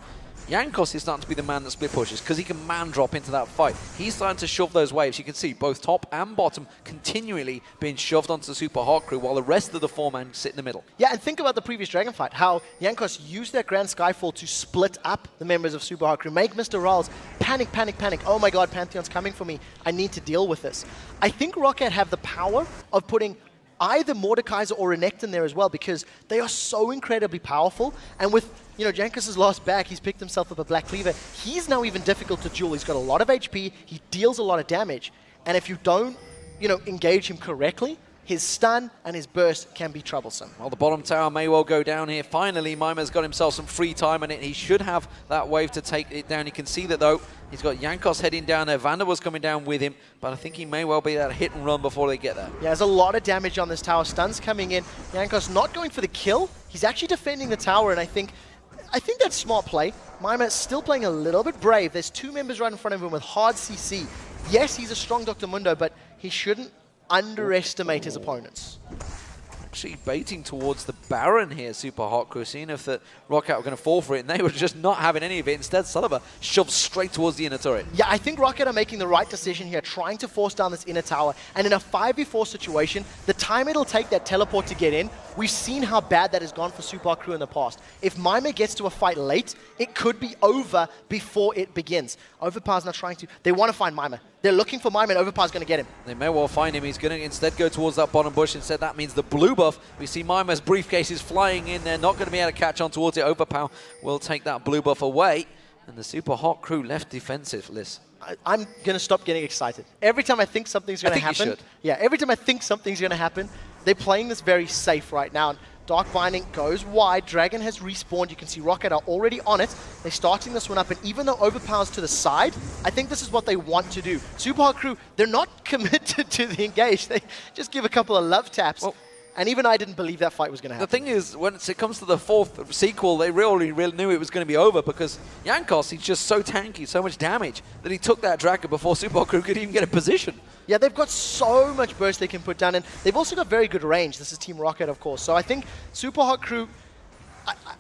Jankos is starting to be the man that split pushes because he can man drop into that fight. He's starting to shove those waves. You can see both top and bottom continually being shoved onto the Supa Hot Crew while the rest of the four-man sit in the middle. Yeah, and think about the previous Dragon fight, how Jankos used that Grand Skyfall to split up the members of Supa Hot Crew, make MrRalleZ panic, panic, panic. Oh my god, Pantheon's coming for me. I need to deal with this. I think Roccat have the power of putting either Mordekaiser or Renekton there as well, because they are so incredibly powerful. And with, you know, Jankos' lost back, he's picked himself up a Black Cleaver. He's now even difficult to duel. He's got a lot of HP, he deals a lot of damage, and if you don't, you know, engage him correctly, his stun and his burst can be troublesome. Well, the bottom tower may well go down here. Finally, Mimer's got himself some free time in it. He should have that wave to take it down. You can see that, though. He's got Jankos heading down there. Vander was coming down with him, but I think he may well be that hit and run before they get there. Yeah, there's a lot of damage on this tower. Stuns coming in. Jankos not going for the kill. He's actually defending the tower, and I think that's smart play. Mimer still playing a little bit brave. There's two members right in front of him with hard CC. Yes, he's a strong Dr. Mundo, but he shouldn't underestimate his opponents. Actually baiting towards the Baron here, Supa Hot Crew, seeing if the Roccat were going to fall for it, and they were just not having any of it. Instead, Celaver shoved straight towards the inner turret. Yeah, I think Roccat are making the right decision here, trying to force down this inner tower, and in a 5v4 situation, the time it'll take that teleport to get in We've seen how bad that has gone for Supa Hot Crew in the past. If Mimer gets to a fight late, it could be over before it begins. Overpow's not trying to. They want to find Mimer. They're looking for Mimer, and Overpow's going to get him. They may well find him. He's going to instead go towards that bottom bush. Instead, that means the blue buff. We see Mimer's briefcase is flying in there, not going to be able to catch on towards it. Overpow will take that blue buff away, and the Supa Hot Crew left defensiveless. I'm going to stop getting excited. Every time I think something's going to happen. You should. Yeah, every time I think something's going to happen, they're playing this very safe right now. And Dark Binding goes wide. Dragon has respawned. You can see Roccat are already on it. They're starting this one up. And even though Overpow's to the side, I think this is what they want to do. Supa Hot Crew, they're not committed to the engage. They just give a couple of love taps. Well, and even I didn't believe that fight was going to happen. The thing is, when it comes to the fourth sequel, they really knew it was going to be over because Jankos, he's just so tanky, so much damage, that he took that Dragon before Supa Hot Crew could even get a position. Yeah, they've got so much burst they can put down, and they've also got very good range. This is Team Roccat, of course. So I think Supa Hot Crew,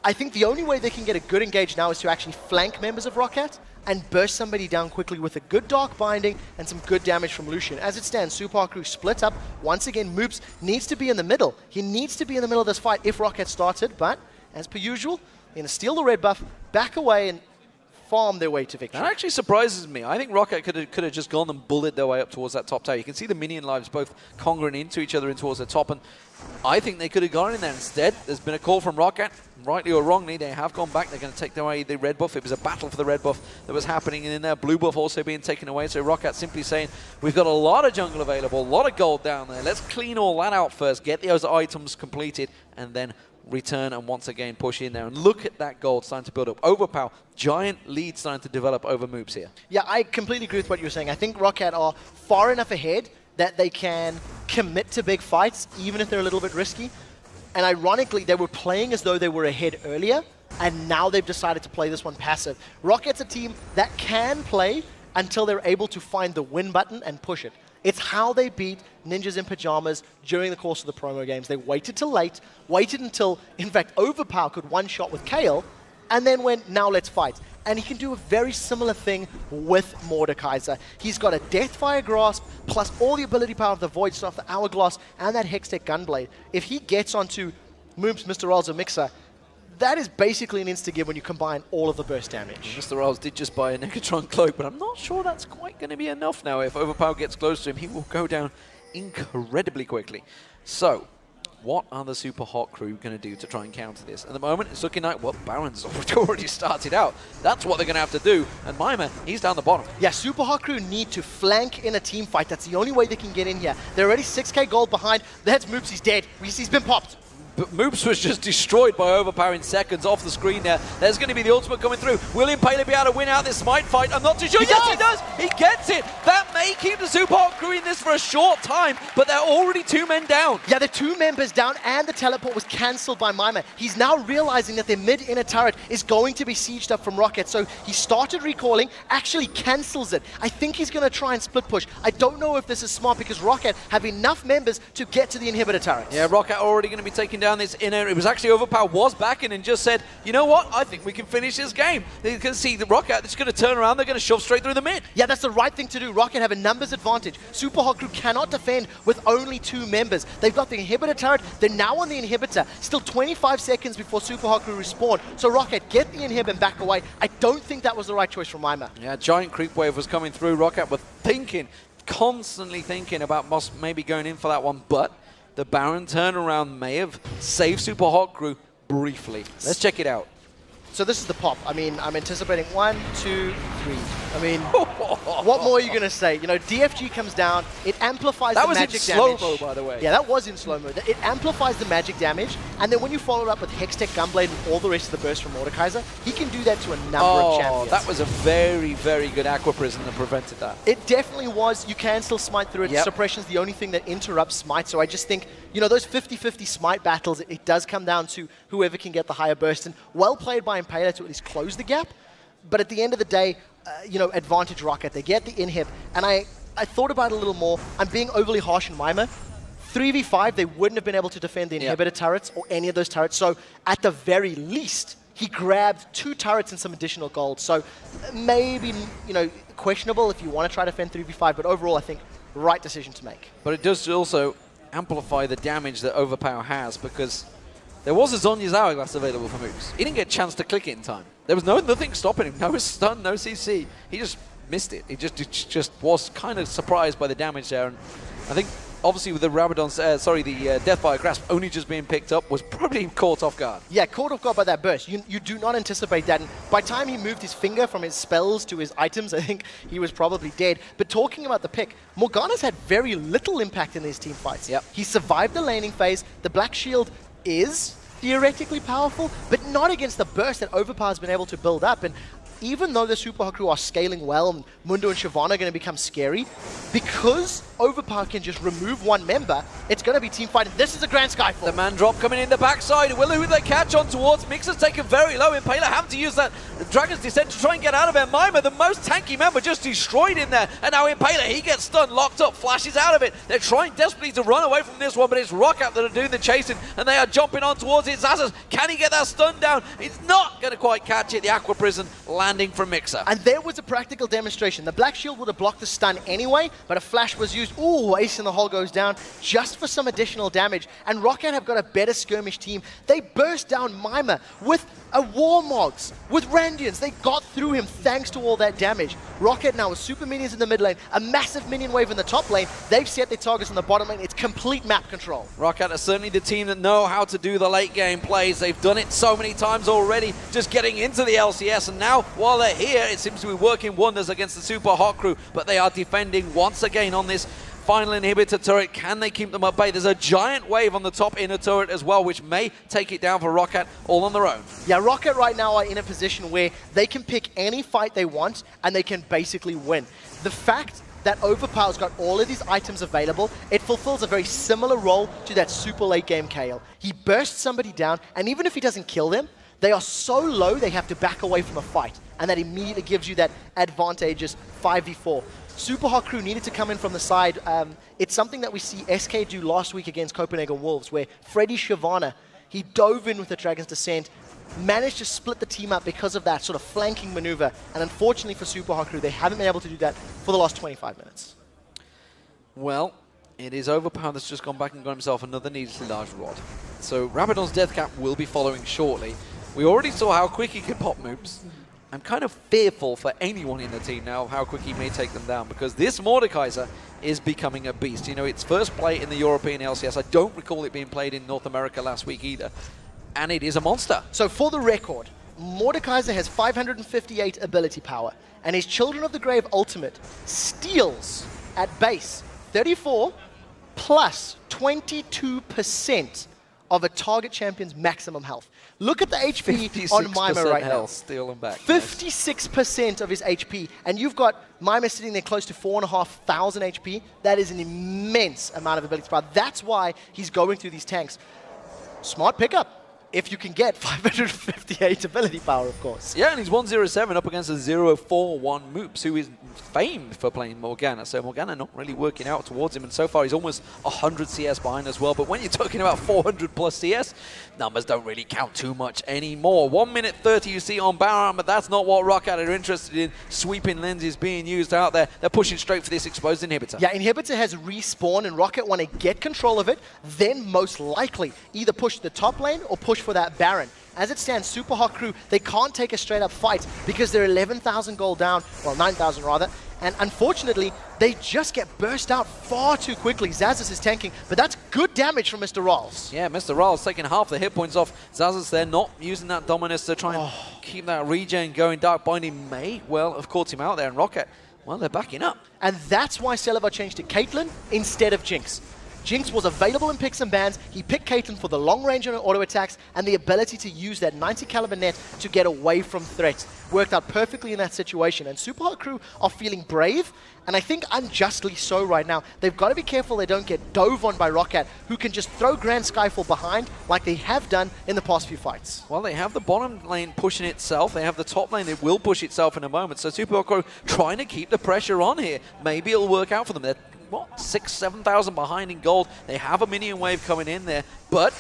I think the only way they can get a good engage now is to actually flank members of Roccat and burst somebody down quickly with a good Dark Binding and some good damage from Lucian. As it stands, Supa Hot Crew split up. Once again, Moopz needs to be in the middle. He needs to be in the middle of this fight if Roccat started, but as per usual, they're going to steal the red buff, back away, and farm their way to victory. That actually surprises me. I think Roccat could have just gone and bullied their way up towards that top tower. You can see the minion lives both congruent into each other and towards the top, and I think they could have gone in there. Instead, there's been a call from Roccat. Rightly or wrongly, they have gone back. They're going to take away the red buff. It was a battle for the red buff that was happening in there. Blue buff also being taken away. So Roccat simply saying, we've got a lot of jungle available, a lot of gold down there. Let's clean all that out first, get those items completed, and then return and once again push in there. And look at that gold starting to build up. Overpow, giant lead starting to develop over Moopz here. Yeah, I completely agree with what you're saying. I think Roccat are far enough ahead that they can commit to big fights, even if they're a little bit risky. And ironically, they were playing as though they were ahead earlier, and now they've decided to play this one passive. Rocket's a team that can play until they're able to find the win button and push it. It's how they beat Ninjas in Pajamas during the course of the promo games. They waited till late, waited until, in fact, Overpow could one-shot with Kale, and then went, now let's fight. And he can do a very similar thing with Mordekaiser. He's got a Deathfire Grasp, plus all the ability power of the Void Staff, the Hourglass, and that Hextech Gunblade. If he gets onto Moopz, MrRalleZ, or migxa, that is basically an insta-give when you combine all of the burst damage. MrRalleZ did just buy a Negatron Cloak, but I'm not sure that's quite going to be enough now. If Overpow gets close to him, he will go down incredibly quickly. So, what are the Supa Hot Crew going to do to try and counter this? At the moment, it's looking like, well, Baron's already started out. That's what they're going to have to do. And Mimer, he's down the bottom. Yeah, Supa Hot Crew need to flank in a team fight. That's the only way they can get in here. They're already 6k gold behind. That's Moopz, he's dead. He's been popped. But Moopz was just destroyed by Overpow in seconds off the screen there. There's going to be the ultimate coming through. Will Impaler be able to win out this Smite fight? I'm not too sure. Yes, he does! He gets it! That may keep the Supa Hot Crew in this for a short time, but they're already 2 men down. Yeah, they're 2 members down, and the teleport was cancelled by Mimer. He's now realizing that their mid-inner turret is going to be sieged up from Roccat, so he started recalling, actually cancels it. I think he's going to try and split push. I don't know if this is smart because Roccat have enough members to get to the inhibitor turrets. Yeah, Roccat already going to be taking down this inner. It was actually Overpow was backing and just said, you know what, I think we can finish this game. You can see the Roccat is going to turn around, they're going to shove straight through the mid. Yeah, that's the right thing to do. Roccat have a numbers advantage. Supa Hot Crew cannot defend with only 2 members. They've got the inhibitor turret, they're now on the inhibitor. Still 25 seconds before Supa Hot Crew respawn. So Roccat, get the inhib and back away. I don't think that was the right choice from Mimer. Yeah, giant creep wave was coming through. Roccat were thinking, constantly thinking about maybe going in for that one, but the Baron turnaround may have saved Supa Hot Crew briefly. Let's check it out. So this is the pop. I mean, I'm anticipating 1, 2, 3. I mean, what more are you going to say? You know, DFG comes down, it amplifies the magic damage. That was in slow-mo, by the way. Yeah, that was in slow-mo. It amplifies the magic damage, and then when you follow it up with Hextech Gunblade and all the rest of the burst from Mordekaiser, he can do that to a number of champions. That was a very, very good Aqua Prison that prevented that. It definitely was. You can still smite through it. Yep. Suppression's the only thing that interrupts smite, so I just think, you know, those 50-50 smite battles, it does come down to whoever can get the higher burst, and well played by Impaler to at least close the gap. But at the end of the day, you know, advantage Roccat. They get the inhib, and I thought about it a little more. I'm being overly harsh on Mimer. 3v5, they wouldn't have been able to defend the inhibitor turrets or any of those turrets. So at the very least, he grabbed 2 turrets and some additional gold. So maybe, you know, questionable if you want to try to defend 3v5, but overall, I think right decision to make. But it does also amplify the damage that Overpow has, because there was a Zhonya's Hourglass available for Moopz. He didn't get a chance to click it in time. There was nothing stopping him. No stun, no CC. He just missed it. He just was kind of surprised by the damage there. And I think, obviously, with the Rabadon's, the Deathfire Grasp only just being picked up, was probably caught off guard. Yeah, caught off guard by that burst. You do not anticipate that. And by the time he moved his finger from his spells to his items, I think he was probably dead. But talking about the pick, Morgana's had very little impact in these team fights. Yep. He survived the laning phase. The Black Shield is theoretically powerful, but not against the burst that Overpow has been able to build up. And even though the Supa Hot Crew are scaling well and Mundo and Shyvana are going to become scary, because Overpow can just remove one member, it's going to be team fight. And this is a Grand Skyfall. The man drop coming in the backside. Who they catch on towards? Migxa's taken very low. Impaler having to use that Dragon's Descent to try and get out of it. Mimer, the most tanky member, just destroyed in there. And now Impaler, he gets stunned, locked up, flashes out of it. They're trying desperately to run away from this one, but it's Roccat that are doing the chasing, and they are jumping on towards it. Xaxus, can he get that stun down? He's not going to quite catch it. The Aqua Prison landing from migxa. And there was a practical demonstration. The Black Shield would have blocked the stun anyway, but a flash was used. Ooh, Ace in the Hole goes down just for some additional damage. And Roccat have got a better skirmish team. They burst down Mimer with a Warmogs, with Randians. They got through him thanks to all that damage. Roccat now with super minions in the mid lane, a massive minion wave in the top lane. They've set their targets in the bottom lane. It's complete map control. Roccat are certainly the team that know how to do the late game plays. They've done it so many times already, just getting into the LCS. And now, while they're here, it seems to be working wonders against the Supa Hot Crew. But they are defending once again on this final inhibitor turret. Can they keep them at bay? There's a giant wave on the top inner turret as well, which may take it down for Roccat all on their own. Yeah, Roccat right now are in a position where they can pick any fight they want and they can basically win. The fact that Overpow's got all of these items available, it fulfills a very similar role to that super late game KL. He bursts somebody down, and even if he doesn't kill them, they are so low they have to back away from a fight, and that immediately gives you that advantageous 5v4. Supa Hot Crew needed to come in from the side. It's something that we see SK do last week against Copenhagen Wolves, where Freddy Shyvana, he dove in with the Dragon's Descent, managed to split the team up because of that sort of flanking maneuver. And unfortunately for Supa Hot Crew, they haven't been able to do that for the last 25 minutes. Well, it is Overpow that's just gone back and got himself another needlessly large rod. So Rabadon's Death Cap will be following shortly. We already saw how quick he can pop Moopz. I'm kind of fearful for anyone in the team now of how quick he may take them down, because this Mordekaiser is becoming a beast. You know, it's first play in the European LCS. I don't recall it being played in North America last week either. And it is a monster. So for the record, Mordekaiser has 558 ability power, and his Children of the Grave ultimate steals at base 34 plus 22% of a target champion's maximum health. Look at the HP on Mimer right now. Steal him back. 56% of his HP, and you've got Mimer sitting there close to 4,500 HP. That is an immense amount of ability power. That's why he's going through these tanks. Smart pickup, if you can get 558 ability power, of course. Yeah, and he's 107 up against a 041 Moopz, who is famed for playing Morgana. So Morgana not really working out towards him, and so far he's almost 100 CS behind as well. But when you're talking about 400 plus CS, numbers don't really count too much anymore. 1 minute 30 you see on Baron, but that's not what Roccat are interested in. Sweeping lenses being used out there. They're pushing straight for this exposed inhibitor. Yeah, inhibitor has respawned, and Roccat want to get control of it, then most likely either push the top lane or push for that Baron. As it stands, Supa Hot Crew, they can't take a straight-up fight because they're 11,000 gold down, well, 9,000 rather, and unfortunately, they just get burst out far too quickly. Xaxus is tanking, but that's good damage from MrRalleZ. Yeah, MrRalleZ taking half the hit points off Xaxus there, not using that Dominus to try and keep that regen going. Dark Binding may well have caught him out there, and Roccat, well, they're backing up. And that's why Celaver changed to Caitlyn instead of Jinx. Jinx was available in picks and bans. He picked Caitlyn for the long range on auto attacks and the ability to use that 90 caliber net to get away from threats. Worked out perfectly in that situation. And Supa Hot Crew are feeling brave, and I think unjustly so right now. They've got to be careful they don't get dove on by Roccat, who can just throw Grand Skyfall behind like they have done in the past few fights. Well, they have the bottom lane pushing itself. They have the top lane that will push itself in a moment. So Supa Hot Crew trying to keep the pressure on here. Maybe it'll work out for them. They're, what, 6,000, 7,000 behind in gold. They have a minion wave coming in there, but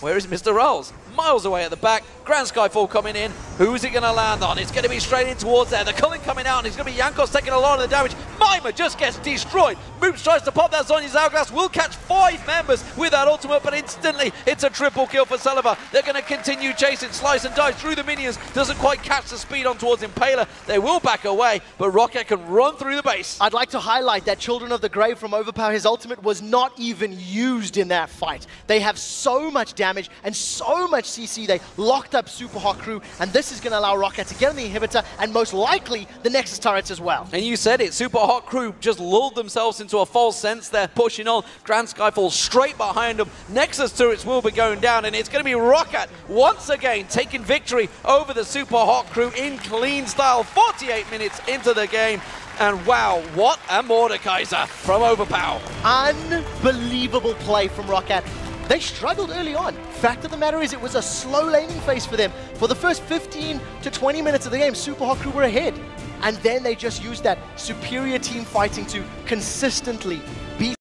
where is MrRalleZ? Miles away at the back. Grand Skyfall coming in. Who's it going to land on? It's going to be straight in towards there. The Cologne coming out, and it's going to be Jankos taking a lot of the damage. Mimer just gets destroyed. Moopz tries to pop that Zhonya's hourglass, will catch 5 members with that ultimate, but instantly it's a triple kill for Celaver. They're going to continue chasing, slice and dice through the minions, doesn't quite catch the speed on towards Impaler. They will back away, but Roccat can run through the base. I'd like to highlight that Children of the Grave from Overpow, his ultimate was not even used in that fight. They have so much damage and so much CC. They locked up Supa Hot Crew, and this is going to allow Roccat to get on the inhibitor and most likely the Nexus turrets as well. And you said it, Supa Hot Crew just lulled themselves into a false sense. They're pushing on. Grand Sky falls straight behind them. Nexus turrets will be going down, and it's going to be Roccat once again taking victory over the Supa Hot Crew in clean style. 48 minutes into the game. And wow, what a Mordekaiser from Overpow. Unbelievable play from Roccat. They struggled early on. Fact of the matter is it was a slow laning phase for them. For the first 15 to 20 minutes of the game, Supa Hot Crew were ahead. And then they just used that superior team fighting to consistently